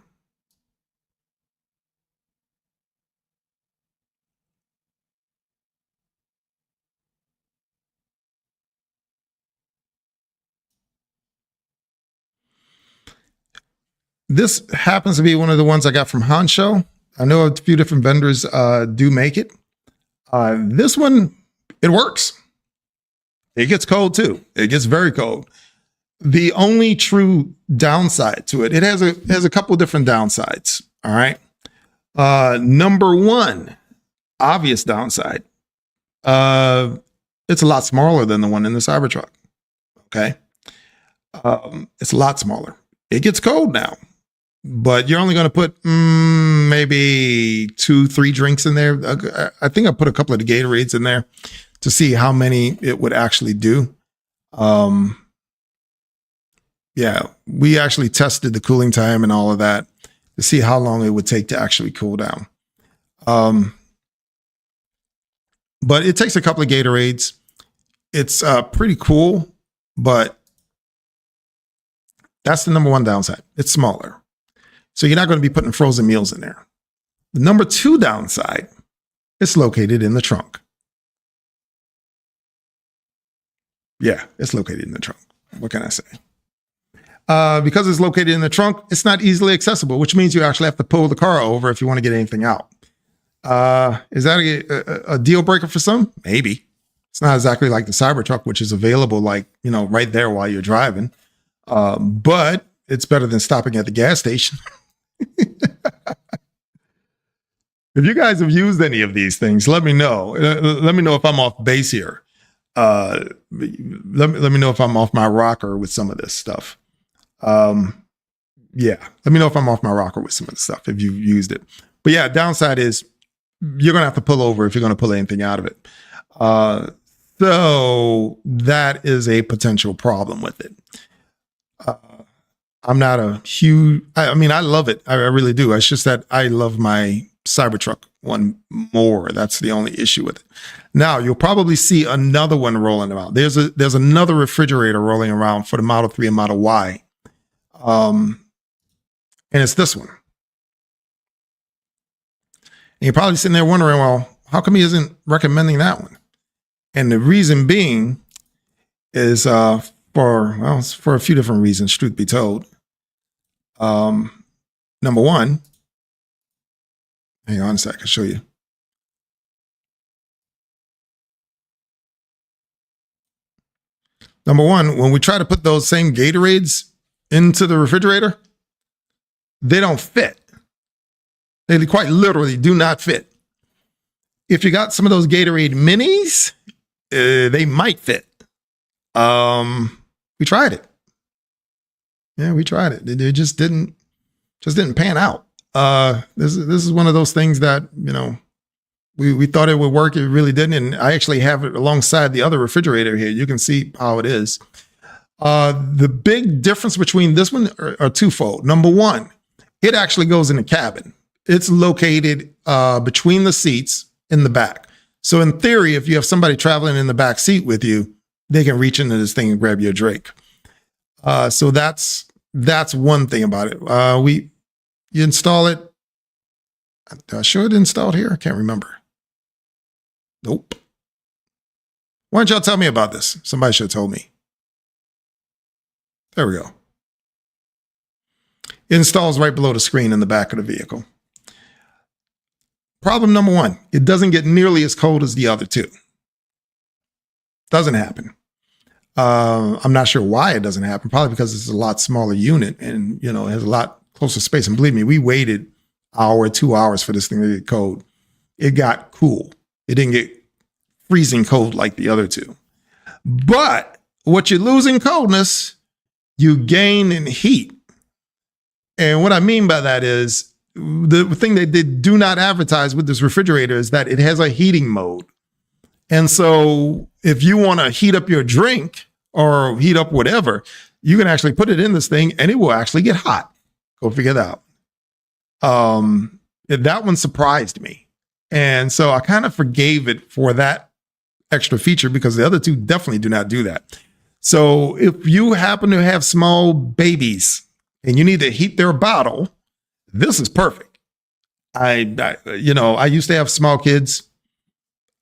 This happens to be one of the ones I got from Hansho. I know a few different vendors do make it. This one, it works. It gets cold too. It gets very cold. The only true downside to it, it has a couple of different downsides. All right. Number one, obvious downside. It's a lot smaller than the one in the Cybertruck. Okay. It's a lot smaller. It gets cold now, but you're only going to put maybe 2-3 drinks in there. I think I put a couple of the Gatorades in there to see how many it would actually do. Yeah, we actually tested the cooling time and all of that to see how long it would take to actually cool down. But it takes a couple of Gatorades. It's pretty cool, but that's the number one downside. It's smaller. So you're not going to be putting frozen meals in there. The number two downside, it's located in the trunk. Yeah, it's located in the trunk. What can I say? Because it's located in the trunk, it's not easily accessible, which means you actually have to pull the car over if you want to get anything out. Is that a deal breaker for some? Maybe. It's not exactly like the Cybertruck, which is available like, you know, right there while you're driving. But it's better than stopping at the gas station. If you guys have used any of these things, let me know. Let me know if I'm off base here. Let me know if I'm off my rocker with some of this stuff. Yeah, let me know if I'm off my rocker with some of the stuff if you've used it. But yeah, downside is you're gonna have to pull over if you're gonna pull anything out of it. So that is a potential problem with it. I'm not a huge, I mean, I love it. I really do. It's just that I love my Cybertruck one more. That's the only issue with it. Now you'll probably see another one rolling around. There's another refrigerator rolling around for the Model 3 and Model Y. And it's this one. And you're probably sitting there wondering, well, how come he isn't recommending that one? And the reason being is it's for a few different reasons, truth be told. Number one, hang on a sec, I'll show you. Number one, when we try to put those same Gatorades into the refrigerator, they don't fit. They quite literally do not fit. If you got some of those Gatorade minis, they might fit. We tried it. Yeah, we tried it. It just didn't pan out. This is one of those things that, we thought it would work. It really didn't. And I actually have it alongside the other refrigerator here. You can see how it is. The big difference between this one are twofold. Number one, it actually goes in the cabin. It's located between the seats in the back. So in theory, if you have somebody traveling in the back seat with you, they can reach into this thing and grab your drink. So that's one thing about it. You install it. I sure it installed here. I can't remember. Nope. Why don't y'all tell me about this? Somebody should have told me. There we go. It installs right below the screen in the back of the vehicle. Problem number one, it doesn't get nearly as cold as the other two. Doesn't happen. I'm not sure why it doesn't happen. Probably because it's a lot smaller unit and, it has a lot closer space. And believe me, we waited hour, 2 hours for this thing to get cold. It got cool. It didn't get freezing cold like the other two. But what you lose in coldness, you gain in heat. And what I mean by that is the thing they do not advertise with this refrigerator is that it has a heating mode. And so if you want to heat up your drink or heat up whatever, you can actually put it in this thing and it will actually get hot. Go figure that out. That one surprised me. And so I kind of forgave it for that extra feature because the other two definitely do not do that. So if you happen to have small babies and you need to heat their bottle, this is perfect. I used to have small kids.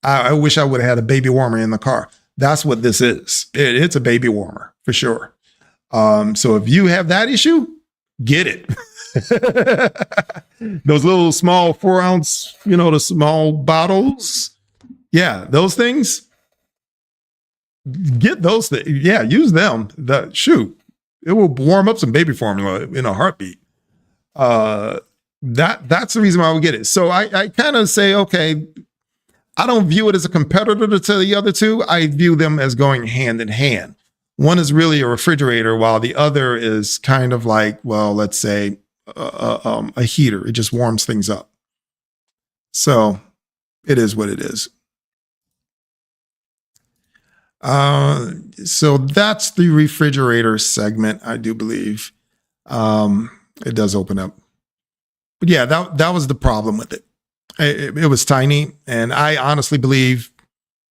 I wish I would have had a baby warmer in the car. That's what this is. It's a baby warmer for sure. So if you have that issue, get it. Those little small 4-ounce, the small bottles. Yeah, those things. Get those things. Yeah, use them. It will warm up some baby formula in a heartbeat. That's the reason why we get it. So I kind of say, okay, I don't view it as a competitor to the other two. I view them as going hand in hand. One is really a refrigerator while the other is kind of like, well, let's say a heater. It just warms things up. So it is what it is. So that's the refrigerator segment, I do believe. It does open up. But yeah, that was the problem with it. It was tiny, and I honestly believe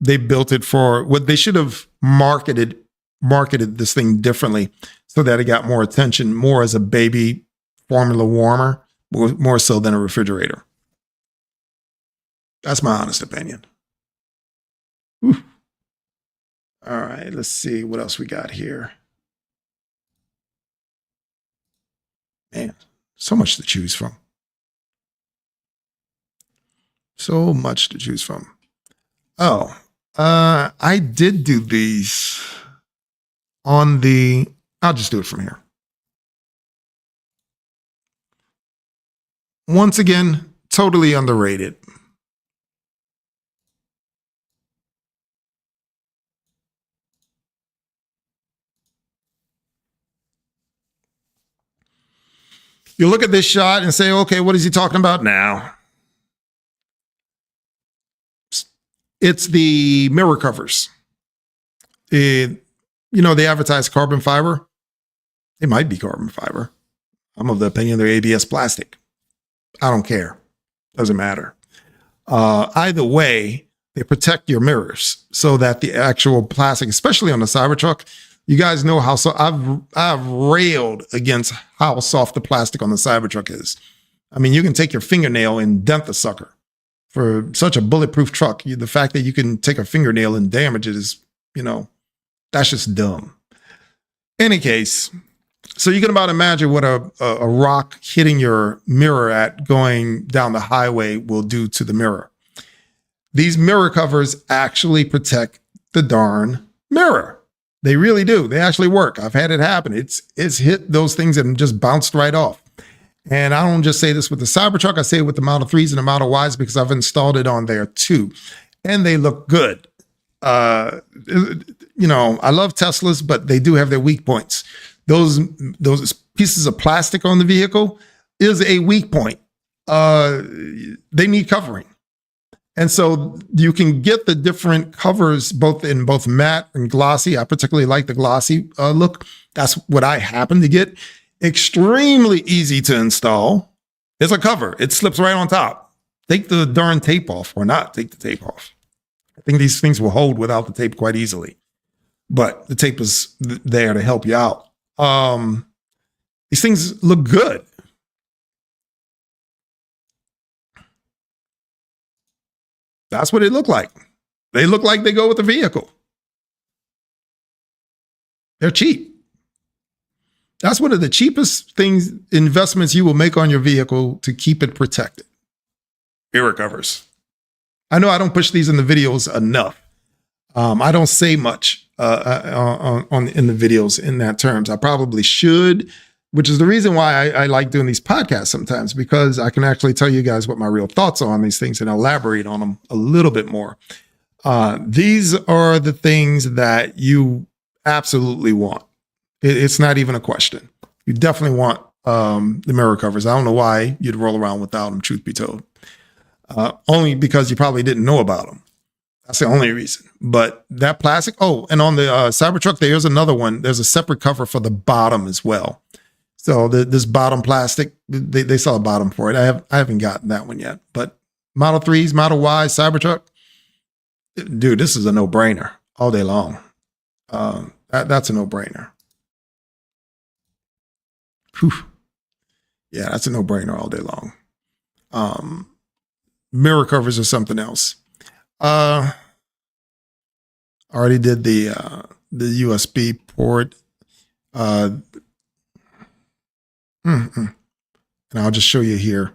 they built it for what they should have marketed this thing differently so that it got more attention, more as a baby formula warmer, more so than a refrigerator. That's my honest opinion. Whew. All right, let's see what else we got here. Man, so much to choose from. So much to choose from. Oh, I did do these on I'll just do it from here. Once again, totally underrated. You look at this shot and say, okay, what is he talking about now? It's the mirror covers. They advertise carbon fiber. It might be carbon fiber. I'm of the opinion they're ABS plastic. I don't care. Doesn't matter. Either way, they protect your mirrors so that the actual plastic, especially on the Cybertruck, you guys know how I've railed against how soft the plastic on the Cybertruck is. I mean, you can take your fingernail and dent the sucker. For such a bulletproof truck, the fact that you can take a fingernail and damage it is, that's just dumb. Any case, so you can about imagine what a rock hitting your mirror at going down the highway will do to the mirror. These mirror covers actually protect the darn mirror. They really do. They actually work. I've had it happen. It's hit those things and just bounced right off. And I don't just say this with the Cybertruck. I say it with the Model 3s and the Model Ys because I've installed it on there too. And they look good. I love Teslas, but they do have their weak points. Those pieces of plastic on the vehicle is a weak point. They need covering. And so you can get the different covers both matte and glossy. I particularly like the glossy look. That's what I happen to get. Extremely easy to install. It's a cover. It slips right on top. Take the darn tape off or not take the tape off. I think these things will hold without the tape quite easily. But the tape is there to help you out. These things look good. That's what it looked like. They look like they go with the vehicle. They're cheap. That's one of the cheapest investments you will make on your vehicle to keep it protected. Mirror covers. I know I don't push these in the videos enough. I don't say much in the videos in that terms. I probably should, which is the reason why I like doing these podcasts sometimes, because I can actually tell you guys what my real thoughts are on these things and elaborate on them a little bit more. These are the things that you absolutely want. It's not even a question. You definitely want the mirror covers. I don't know why you'd roll around without them, truth be told. Only because you probably didn't know about them. That's the only reason. But that plastic, and on the Cybertruck, there's another one. There's a separate cover for the bottom as well. So this bottom plastic, they sell a bottom for it. I haven't gotten that one yet. But Model 3s, Model Ys, Cybertruck, dude, this is a no-brainer all day long. That's a no-brainer. Whew. Yeah, that's a no-brainer all day long. Mirror covers are something else. I already did the USB port. And I'll just show you here,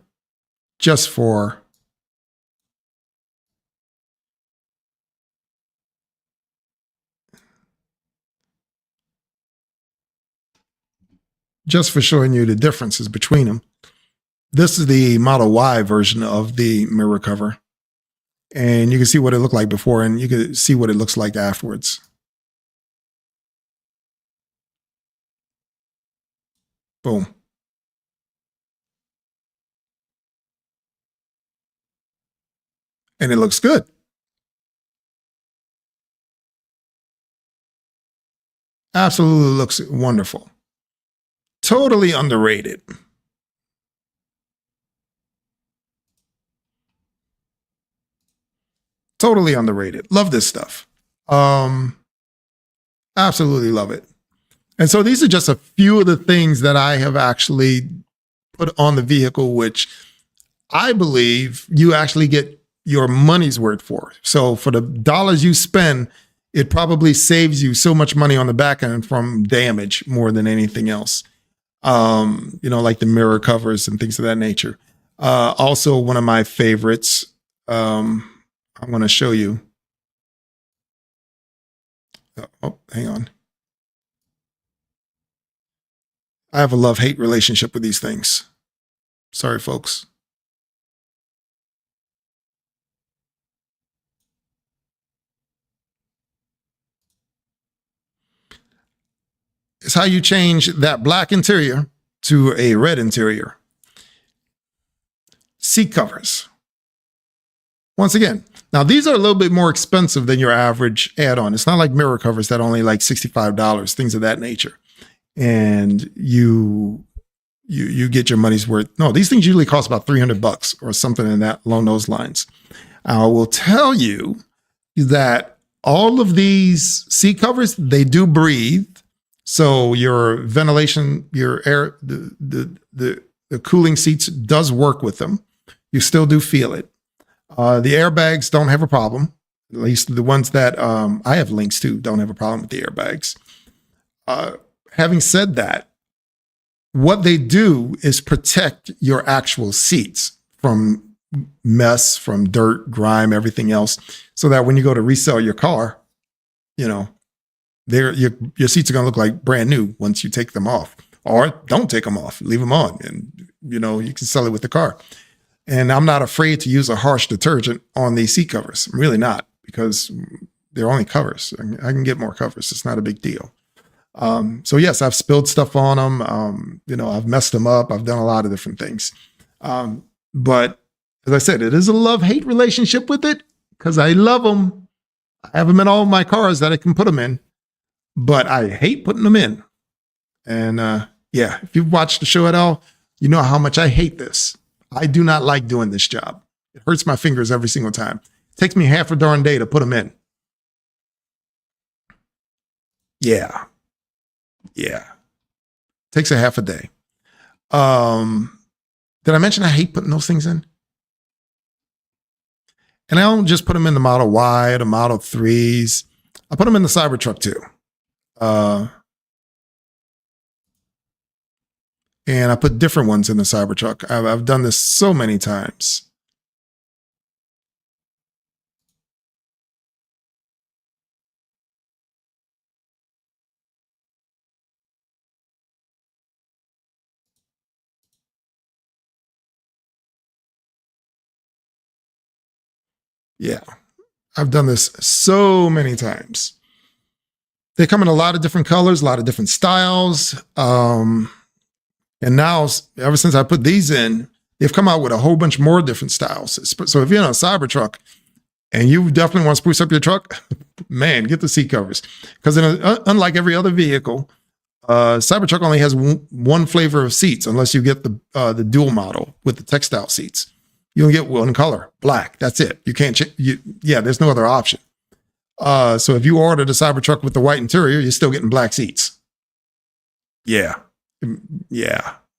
just for showing you the differences between them. This is the Model Y version of the mirror cover. And you can see what it looked like before, and you can see what it looks like afterwards. Boom. And it looks good. Absolutely looks wonderful. Totally underrated. Totally underrated. Love this stuff. Absolutely love it. And so these are just a few of the things that I have actually put on the vehicle, which I believe you actually get your money's worth for. So for the dollars you spend, it probably saves you so much money on the back end from damage more than anything else. Like the mirror covers and things of that nature. Also, one of my favorites, I'm going to show you. Oh, hang on. I have a love-hate relationship with these things. Sorry, folks. It's how you change that black interior to a red interior. Seat covers. Once again, now these are a little bit more expensive than your average add-on. It's not like mirror covers that are only like $65, things of that nature. And you get your money's worth. No, these things usually cost about $300 or something along those lines. I will tell you that all of these seat covers, they do breathe. So your ventilation, your air, the cooling seats does work with them. You still do feel it. The airbags don't have a problem. At least the ones that I have links to don't have a problem with the airbags. Having said that, what they do is protect your actual seats from mess, from dirt, grime, everything else, so that when you go to resell your car, your seats are going to look like brand new once you take them off, or don't take them off, leave them on, and you can sell it with the car. And I'm not afraid to use a harsh detergent on these seat covers. I'm really not, because they're only covers. I can get more covers. It's not a big deal. So yes, I've spilled stuff on them. I've messed them up. I've done a lot of different things. But as I said, it is a love-hate relationship with it, because I love them. I have them in all my cars that I can put them in, but I hate putting them in. And if you've watched the show at all, you know how much I hate this. I do not like doing this job. It hurts my fingers every single time. It takes me half a darn day to put them in. Yeah. Takes a half a day. Did I mention I hate putting those things in? And I don't just put them in the Model Y, the Model 3s. I put them in the Cybertruck too. And I put different ones in the Cybertruck. I've done this so many times. Yeah, I've done this so many times. They come in a lot of different colors, a lot of different styles. And now, ever since I put these in, they've come out with a whole bunch more different styles. So if you're in a Cybertruck and you definitely want to spruce up your truck, man, get the seat covers. Because unlike every other vehicle, Cybertruck only has one flavor of seats, unless you get the dual model with the textile seats. You can get one color, black. That's it. You can't. There's no other option. So if you order the Cybertruck with the white interior, you're still getting black seats. Yeah,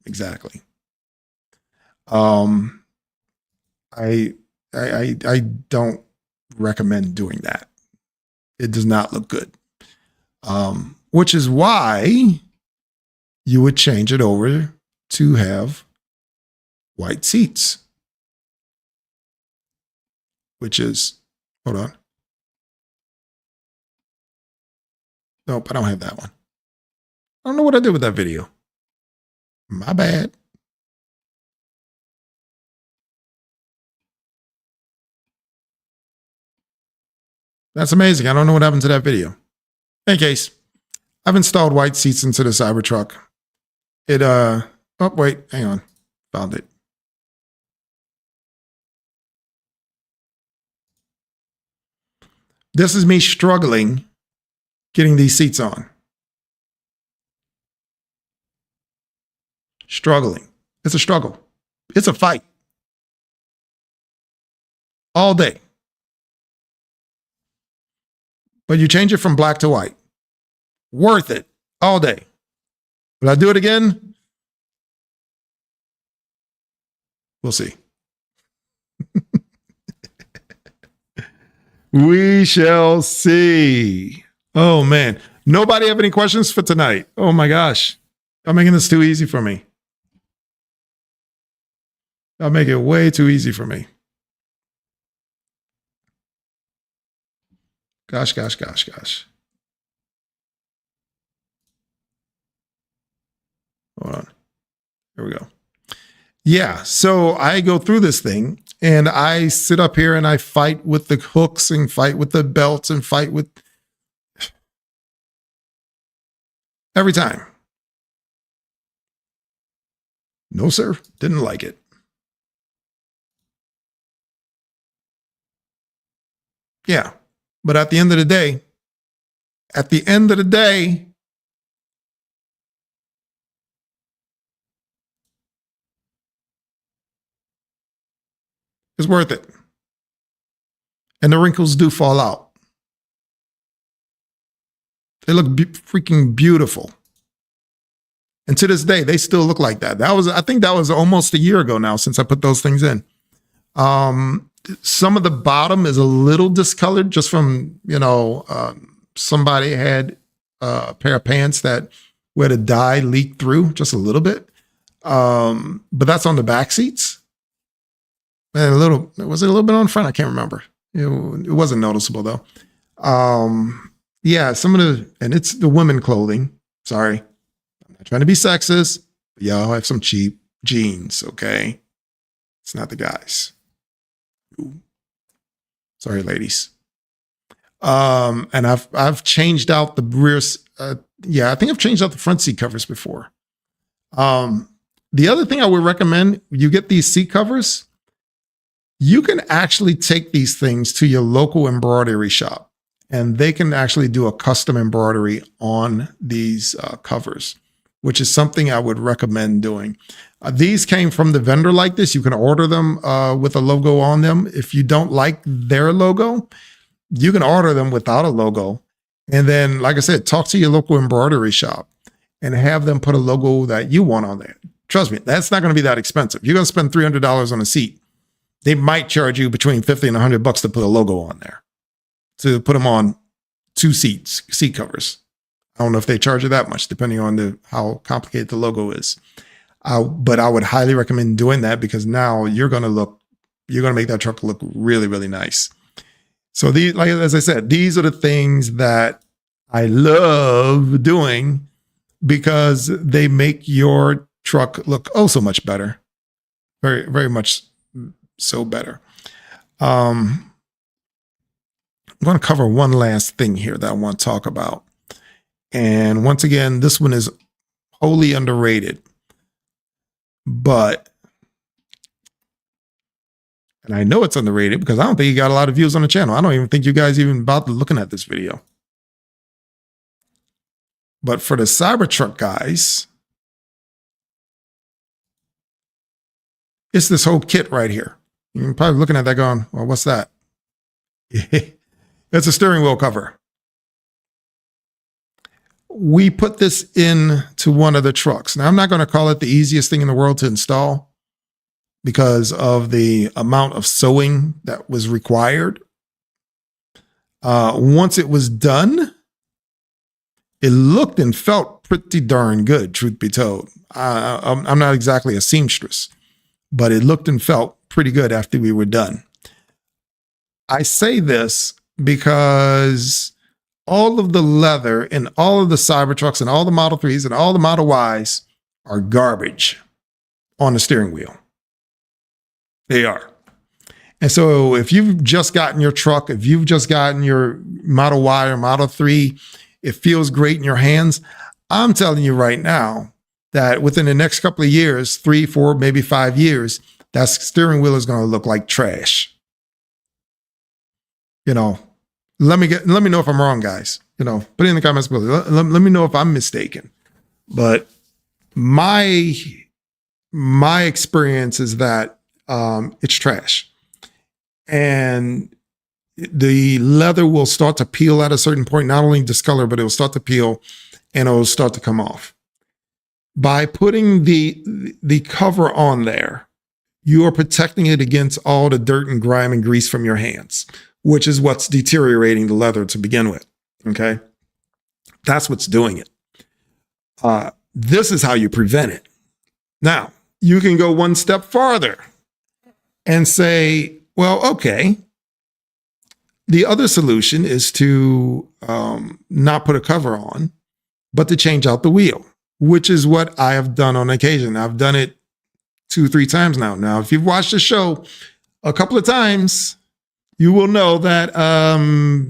exactly. I don't recommend doing that. It does not look good. Which is why you would change it over to have white seats. Which is, hold on. Nope, I don't have that one. I don't know what I did with that video. My bad. That's amazing. I don't know what happened to that video. In any case, I've installed white seats into the Cybertruck. Wait, hang on. Found it. This is me struggling getting these seats on. Struggling. It's a struggle. It's a fight. All day. But you change it from black to white. Worth it. All day. Will I do it again? We'll see. We shall see. Oh, man. Nobody have any questions for tonight? Oh, my gosh. I'm making this too easy for me. I'll make it way too easy for me. Gosh. Hold on. Here we go. Yeah, so I go through this thing and I sit up here and I fight with the hooks and fight with the belts and fight with every time. No, sir, didn't like it. Yeah, but at the end of the day, it's worth it. And the wrinkles do fall out. They look freaking beautiful. And to this day, they still look like that. I think that was almost a year ago now since I put those things in. Some of the bottom is a little discolored just from, somebody had a pair of pants where the dye leaked through just a little bit. But that's on the back seats. And was it a little bit on front? I can't remember. It wasn't noticeable though. yeah, some of the, and it's the women clothing. Sorry, I'm not trying to be sexist, but y'all have some cheap jeans, okay? It's not the guys. Ooh. Sorry, ladies. And I've changed out the rear. Yeah, I think I've changed out the front seat covers before. The other thing I would recommend, you get these seat covers, you can actually take these things to your local embroidery shop, and they can actually do a custom embroidery on these covers, which is something I would recommend doing. These came from the vendor like this. You can order them with a logo on them. If you don't like their logo, you can order them without a logo. And then, like I said, talk to your local embroidery shop and have them put a logo that you want on there. Trust me, that's not going to be that expensive. You're going to spend $300 on a seat. They might charge you between $50 and $100 to put a logo on there, to put them on 2 seat covers. I don't know if they charge you that much, depending on how complicated the logo is. But I would highly recommend doing that, because now you're going to make that truck look really, really nice. So these, like, as I said, these are the things that I love doing, because they make your truck look oh so much better. Very, very much so better. I'm going to cover one last thing here that I want to talk about. And once again, this one is wholly underrated. But, and I know it's underrated because I don't think you got a lot of views on the channel. I don't even think you guys even bothered looking at this video. But for the Cybertruck guys, it's this whole kit right here. You're probably looking at that going, well, what's that? It's a steering wheel cover. We put this into one of the trucks. Now, I'm not going to call it the easiest thing in the world to install because of the amount of sewing that was required. Once it was done, it looked and felt pretty darn good, truth be told. I'm not exactly a seamstress, but it looked and felt pretty good after we were done. I say this because all of the leather in all of the Cybertrucks and all the Model 3s and all the Model Ys are garbage on the steering wheel. They are. And so if you've just gotten your truck, if you've just gotten your Model Y or Model 3, it feels great in your hands. I'm telling you right now that within the next couple of years, 3, 4, maybe 5 years, that steering wheel is going to look like trash. You know, let me know if I'm wrong, guys. You know, put it in the comments below. Let me know if I'm mistaken. But my experience is that it's trash. And the leather will start to peel at a certain point, not only discolor, but it will start to peel and it will start to come off. By putting the cover on there, you are protecting it against all the dirt and grime and grease from your hands, which is what's deteriorating the leather to begin with. Okay. That's what's doing it. This is how you prevent it. Now, you can go one step farther and say, well, okay, the other solution is to not put a cover on, but to change out the wheel, which is what I have done on occasion. I've done it 2, 3 times now. Now, if you've watched the show a couple of times, you will know that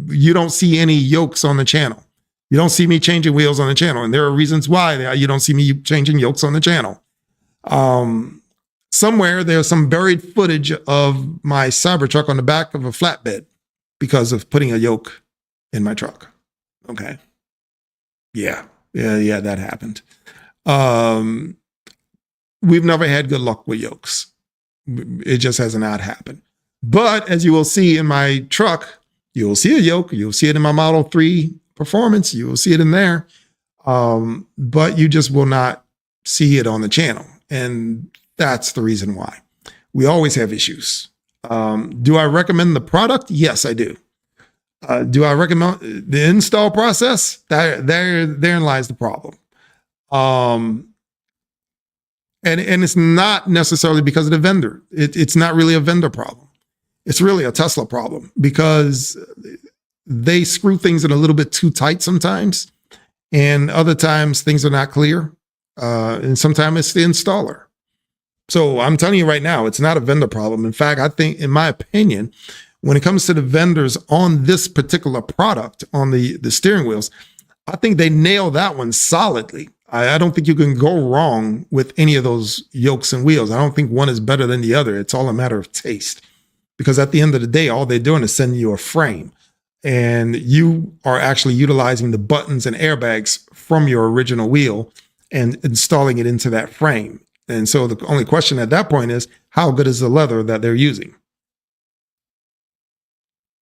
you don't see any yokes on the channel. You don't see me changing wheels on the channel. And there are reasons why you don't see me changing yokes on the channel. Somewhere there's some buried footage of my Cybertruck on the back of a flatbed because of putting a yoke in my truck. Okay. Yeah, that happened. We've never had good luck with yokes. It just has not happened. But as you will see in my truck, you will see a yoke. You'll see it in my Model 3 Performance. You will see it in there. But you just will not see it on the channel. And that's the reason why. We always have issues. Do I recommend the product? Yes, I do. Do I recommend the install process? Therein lies the problem. And it's not necessarily because of the vendor. It's not really a vendor problem. It's really a Tesla problem, because they screw things in a little bit too tight sometimes. And other times things are not clear. And sometimes it's the installer. So I'm telling you right now, it's not a vendor problem. In fact, I think, in my opinion, when it comes to the vendors on this particular product, on the steering wheels, I think they nail that one solidly. I don't think you can go wrong with any of those yokes and wheels. I don't think one is better than the other. It's all a matter of taste. Because at the end of the day, all they're doing is sending you a frame. And you are actually utilizing the buttons and airbags from your original wheel and installing it into that frame. And so the only question at that point is, how good is the leather that they're using?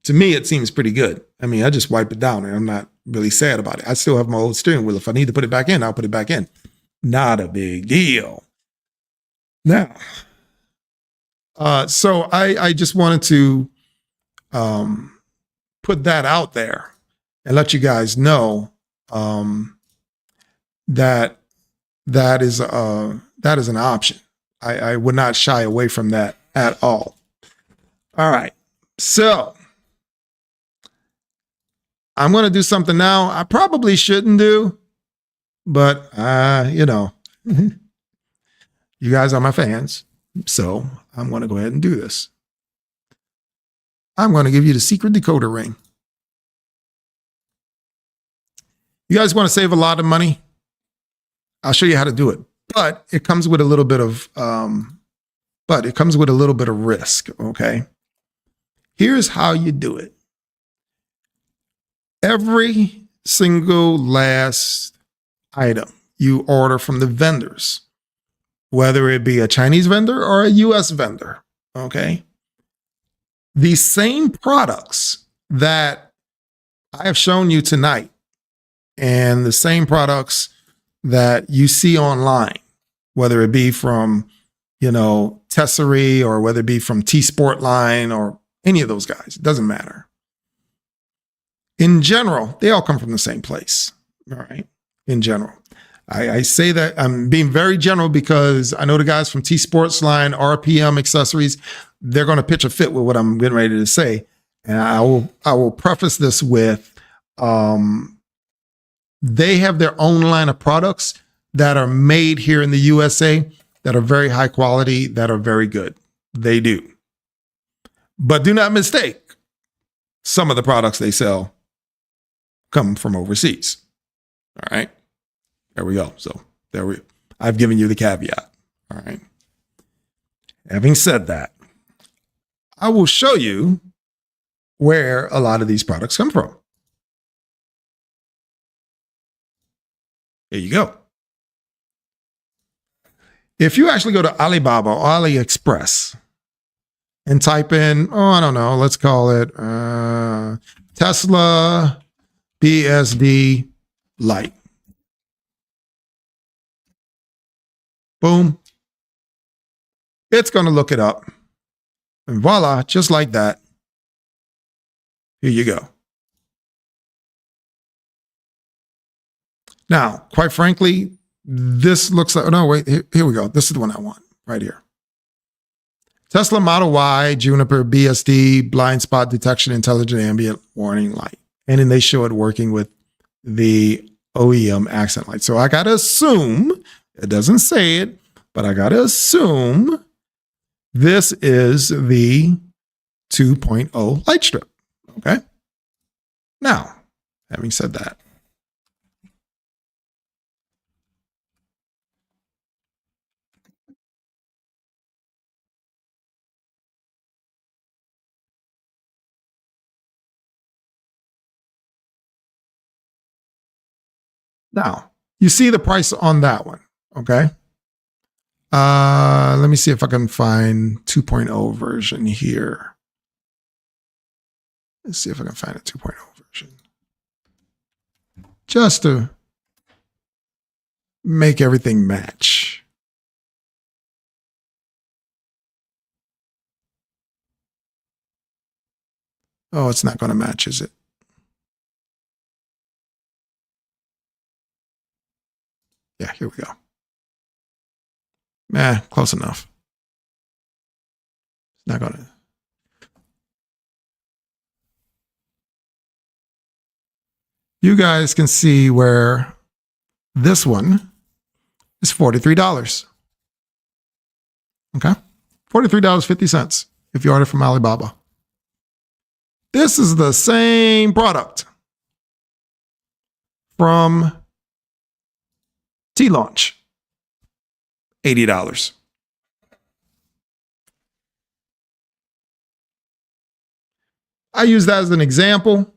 To me, it seems pretty good. I mean, I just wipe it down and I'm not really sad about it. I still have my old steering wheel. If I need to put it back in, I'll put it back in. Not a big deal. Now, so I just wanted to put that out there and let you guys know that is an option. I would not shy away from that at all. All right. So I'm going to do something now I probably shouldn't do, but you know, you guys are my fans. So I'm going to go ahead and do this. I'm going to give you the secret decoder ring. You guys want to save a lot of money? I'll show you how to do it, but it comes with a little bit of, risk. Okay. Here's how you do it. Every single last item you order from the vendors, whether it be a Chinese vendor or a US vendor, okay? The same products that I have shown you tonight and the same products that you see online, whether it be from, Tessery or whether it be from T-Sport Line or any of those guys, it doesn't matter. In general, they all come from the same place, all right? In general. I say that I'm being very general because I know the guys from T-Sports Line, RPM Accessories, they're going to pitch a fit with what I'm getting ready to say. And I will preface this with, they have their own line of products that are made here in the USA that are very high quality, that are very good. They do. But do not mistake, some of the products they sell come from overseas. All right. There we go. So I've given you the caveat. All right. Having said that, I will show you where a lot of these products come from. Here you go. If you actually go to Alibaba or AliExpress and type in, I don't know, let's call it Tesla BSD light. Boom. It's going to look it up. And voila, just like that. Here you go. Now, quite frankly, this looks like, no, wait, here we go. This is the one I want right here. Tesla Model Y, Juniper BSD, blind spot detection, intelligent ambient warning light. And then they show it working with the OEM accent light. So I got to assume, it doesn't say it, but I got to assume this is the 2.0 light strip. Okay. Now, having said that, now you see the price on that one. Okay. Let me see if I can find 2.0 version here. Let's see if I can find a 2.0 version. Just to make everything match. Oh, it's not going to match, is it? Yeah, here we go. Close enough. It's not going to. you guys can see where this one is $43. Okay. $43.50 if you order from Alibaba. This is the same product from T-Launch. $80. I use that as an example,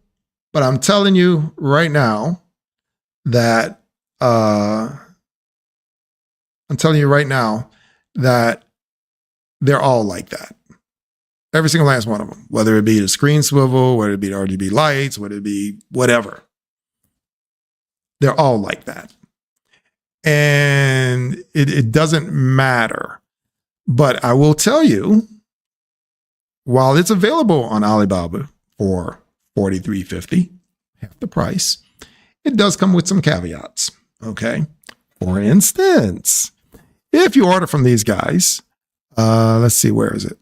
but I'm telling you right now that they're all like that. Every single last one of them, whether it be the screen swivel, whether it be the RGB lights, whether it be whatever. They're all like that. And it doesn't matter. But I will tell you, while it's available on Alibaba for $43.50, half the price, it does come with some caveats. Okay. For instance, if you order from these guys, let's see, where is it?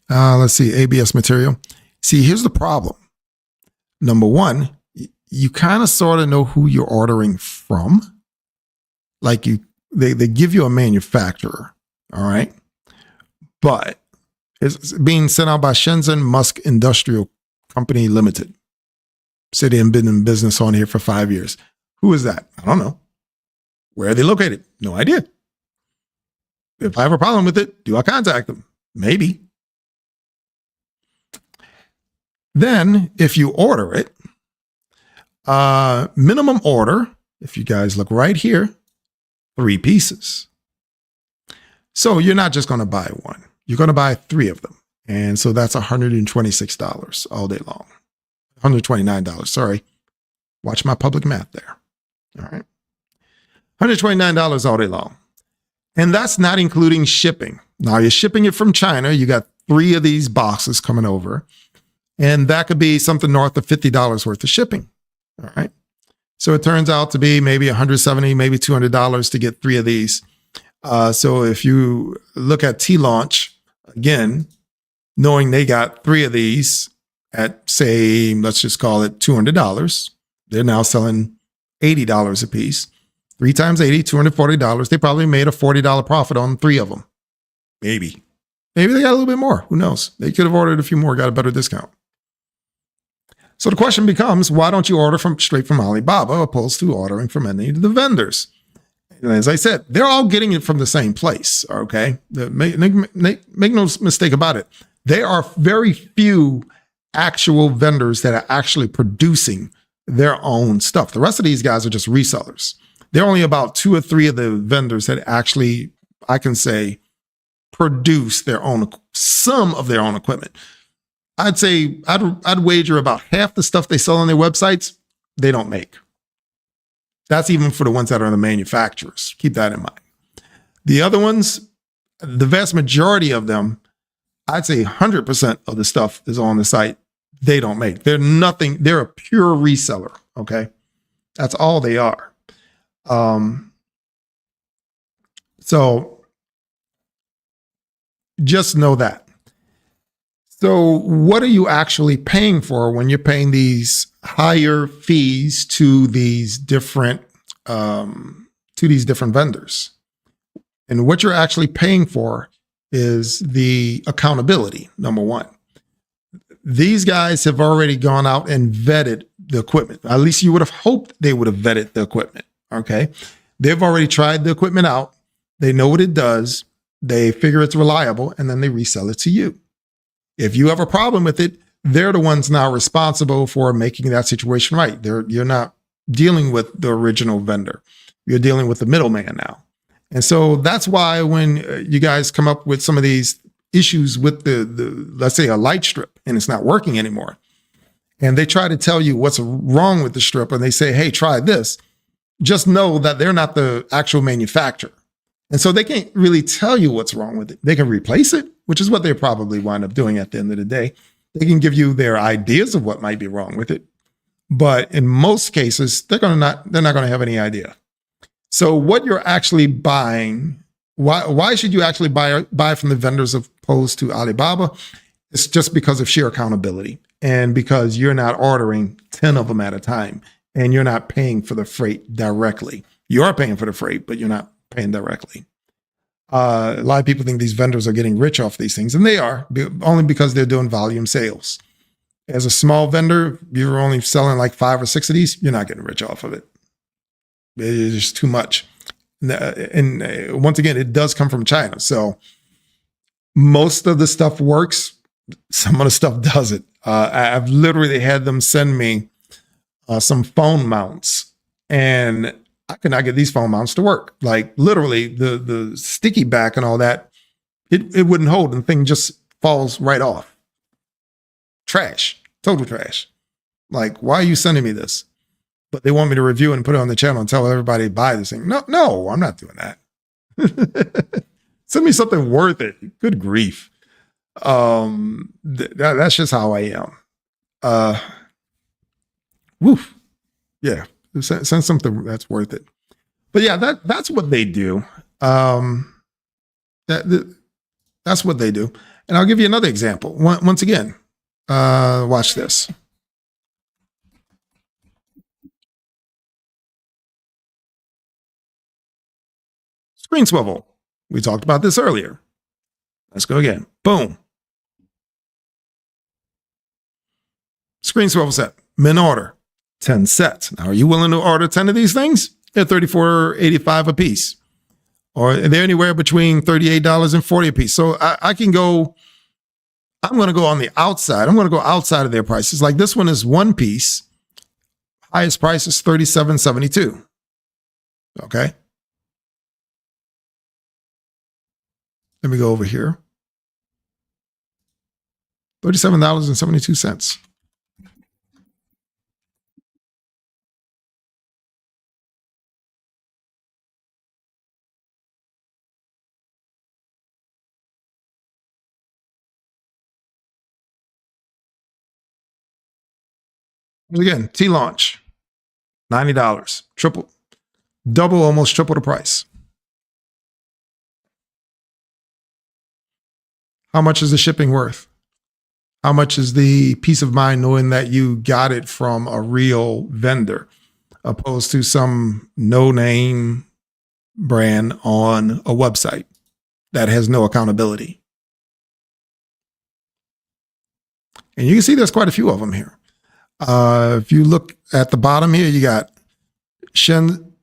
Let's see, ABS material. See, here's the problem. Number one, you kind of sort of know who you're ordering from. Like they give you a manufacturer, all right? But it's being sent out by Shenzhen Musk Industrial Company Limited. Said they've been in business on here for 5 years. Who is that? I don't know. Where are they located? No idea. If I have a problem with it, do I contact them? Maybe. Then, if you order it, minimum order, if you guys look right here, 3 pieces. So you're not just going to buy one. You're going to buy 3 of them. And so that's $126 all day long. $129, sorry. Watch my public math there. All right. $129 all day long. And that's not including shipping. Now you're shipping it from China. You got 3 of these boxes coming over. And that could be something north of $50 worth of shipping. All right. So it turns out to be maybe $170, maybe $200 to get 3 of these. So if you look at T-Launch, again, knowing they got 3 of these at, say, let's just call it $200, they're now selling $80 a piece. 3 times 80, $240. They probably made a $40 profit on 3 of them. Maybe. Maybe they got a little bit more. Who knows? They could have ordered a few more, got a better discount. So the question becomes, why don't you order straight from Alibaba opposed to ordering from any of the vendors? And as I said, they're all getting it from the same place, okay? Make no mistake about it. There are very few actual vendors that are actually producing their own stuff. The rest of these guys are just resellers. There are only about 2 or 3 of the vendors that actually, I can say, produce some of their own equipment. I'd say I'd wager about half the stuff they sell on their websites, they don't make. That's even for the ones that are the manufacturers. Keep that in mind. The other ones, the vast majority of them, I'd say 100% of the stuff is on the site, they don't make. They're nothing. They're a pure reseller. Okay. That's all they are. So just know that. So what are you actually paying for when you're paying these higher fees to these different vendors? And what you're actually paying for is the accountability, number one. These guys have already gone out and vetted the equipment. At least you would have hoped they would have vetted the equipment. Okay. They've already tried the equipment out. They know what it does. They figure it's reliable, and then they resell it to you. If you have a problem with it, they're the ones now responsible for making that situation right. You're not dealing with the original vendor. You're dealing with the middleman now. And so that's why when you guys come up with some of these issues with the let's say a light strip and it's not working anymore, and they try to tell you what's wrong with the strip, and they say, hey, try this, just know that they're not the actual manufacturer. And so they can't really tell you what's wrong with it. They can replace it, which is what they probably wind up doing at the end of the day. They can give you their ideas of what might be wrong with it. But in most cases, they're not going to have any idea. So what you're actually buying, why should you actually buy from the vendors opposed to Alibaba? It's just because of sheer accountability and because you're not ordering 10 of them at a time and you're not paying for the freight directly. You are paying for the freight, but you're not paying directly. A lot of people think these vendors are getting rich off these things, and they are, only because they're doing volume sales. As a small vendor, you're only selling like 5 or 6 of these, you're not getting rich off of it. It's just too much. And once again, it does come from China. So most of the stuff works. Some of the stuff doesn't. I've literally had them send me some phone mounts, and I could not get these phone mounts to work. Like literally the sticky back and all that, it wouldn't hold, and the thing just falls right off. Trash, total trash. Like, why are you sending me this? But they want me to review it and put it on the channel and tell everybody to buy this thing. No, I'm not doing that. Send me something worth it. Good grief. That's just how I am. Woof. Yeah. Send something that's worth it. But yeah, that's what they do. That's what they do. And I'll give you another example. Once again, watch this. Screen swivel. We talked about this earlier. Let's go again. Boom. Screen swivel set. Min order. 10 sets. Now, are you willing to order 10 of these things? They're $34.85 a piece. Or they're anywhere between $38 and $40 a piece. So I can go, I'm going to go on the outside. I'm going to go outside of their prices. Like this one is one piece. Highest price is $37.72. Okay. Let me go over here. $37.72. Again, T-Launch, $90. Almost triple the price. How much is the shipping worth? How much is the peace of mind knowing that you got it from a real vendor opposed to some no-name brand on a website that has no accountability? And you can see there's quite a few of them here. If you look at the bottom here, you got Shenzhen,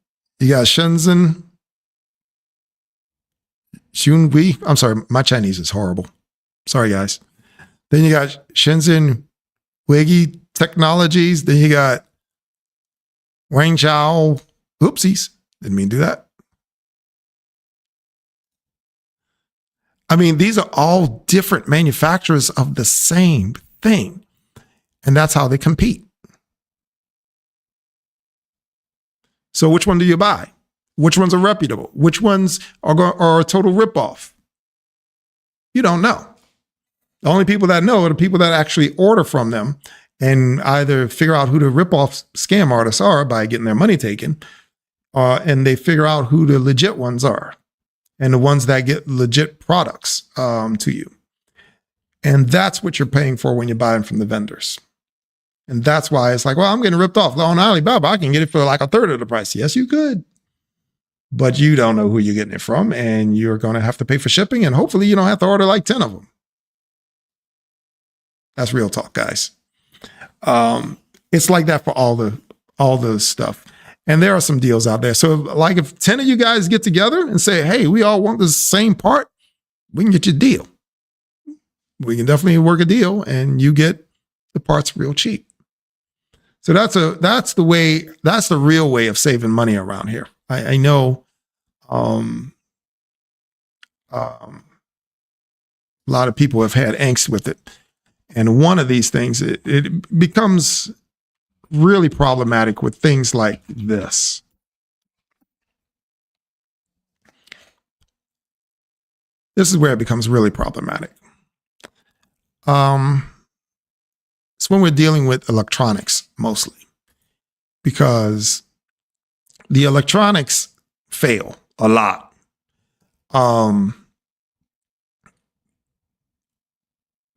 Xunhui. I'm sorry, my Chinese is horrible. Sorry, guys. Then you got Shenzhen Wiggy Technologies. Then you got Wangzhou. Oopsies. Didn't mean to do that. I mean, these are all different manufacturers of the same thing. And that's how they compete. So which one do you buy? Which ones are reputable? Which ones are a total ripoff? You don't know. The only people that know are the people that actually order from them and either figure out who the ripoff scam artists are by getting their money taken, and they figure out who the legit ones are and the ones that get legit products to you. And that's what you're paying for when you're buying from the vendors. And that's why it's like, well, I'm getting ripped off on Alibaba. I can get it for like a third of the price. Yes, you could. But you don't know who you're getting it from, and you're going to have to pay for shipping, and hopefully you don't have to order like 10 of them. That's real talk, guys. It's like that for all the stuff. And there are some deals out there. So like if 10 of you guys get together and say, hey, we all want the same part, we can get you a deal. We can definitely work a deal and you get the parts real cheap. So that's the real way of saving money around here. I know a lot of people have had angst with it. And one of these things, it becomes really problematic with things like this. This is where it becomes really problematic. It's when we're dealing with electronics mostly, because the electronics fail a lot.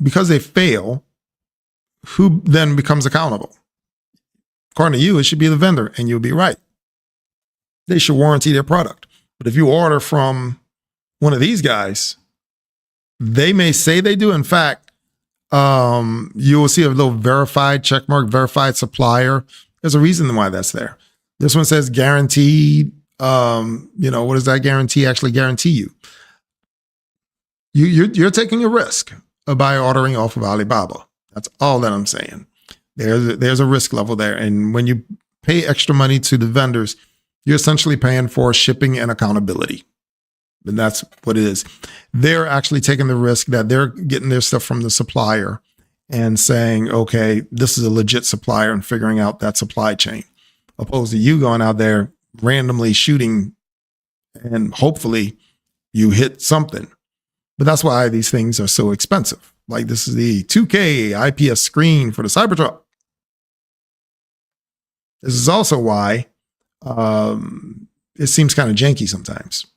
because they fail, who then becomes accountable? According to you, it should be the vendor, and you'll be right. They should warranty their product. But if you order from one of these guys, they may say they do. In fact, you will see a little verified checkmark, verified supplier. There's a reason why that's there. This one says guaranteed. What does that guarantee actually guarantee you? You're taking a risk by ordering off of Alibaba. That's all that I'm saying. There's a risk level there. And when you pay extra money to the vendors, you're essentially paying for shipping and accountability. And that's what it is. They're actually taking the risk that they're getting their stuff from the supplier and saying, okay, this is a legit supplier, and figuring out that supply chain, opposed to you going out there randomly shooting and hopefully you hit something. But that's why these things are so expensive. Like this is the 2K IPS screen for the Cybertruck. This is also why it seems kind of janky sometimes.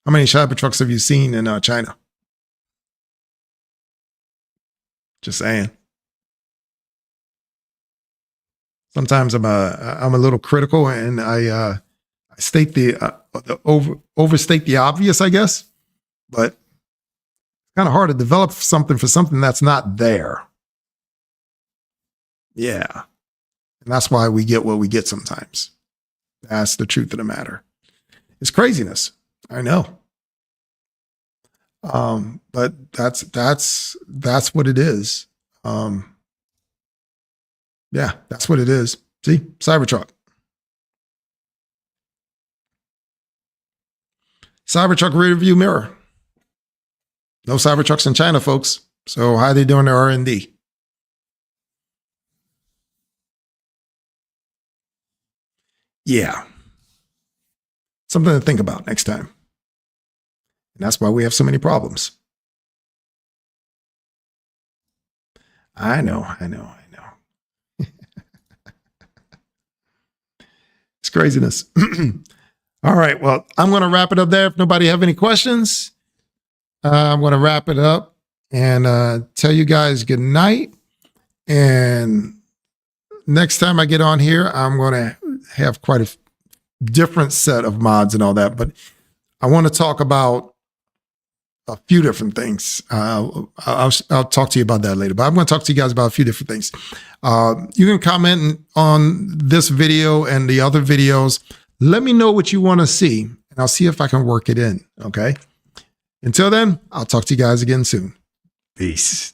How many Cybertrucks have you seen in China? Just saying. Sometimes I'm a little critical, and I state overstate the obvious, I guess. But it's kind of hard to develop something for something that's not there. Yeah. And that's why we get what we get sometimes. That's the truth of the matter. It's craziness. I know. But that's what it is. Yeah, that's what it is. See, Cybertruck. Cybertruck rear view mirror. No Cybertrucks in China, folks. So how are they doing their R&D? Yeah. Something to think about next time. And that's why we have so many problems. I know. It's craziness. All right. Well, I'm going to wrap it up there. If nobody have any questions, I'm going to wrap it up and tell you guys good night. And next time I get on here, I'm going to have quite a different set of mods and all that. But I want to talk about a few different things. I'll talk to you about that later, but I'm going to talk to you guys about a few different things. You can comment on this video and the other videos. Let me know what you want to see, and I'll see if I can work it in. Okay. Until then, I'll talk to you guys again soon. Peace.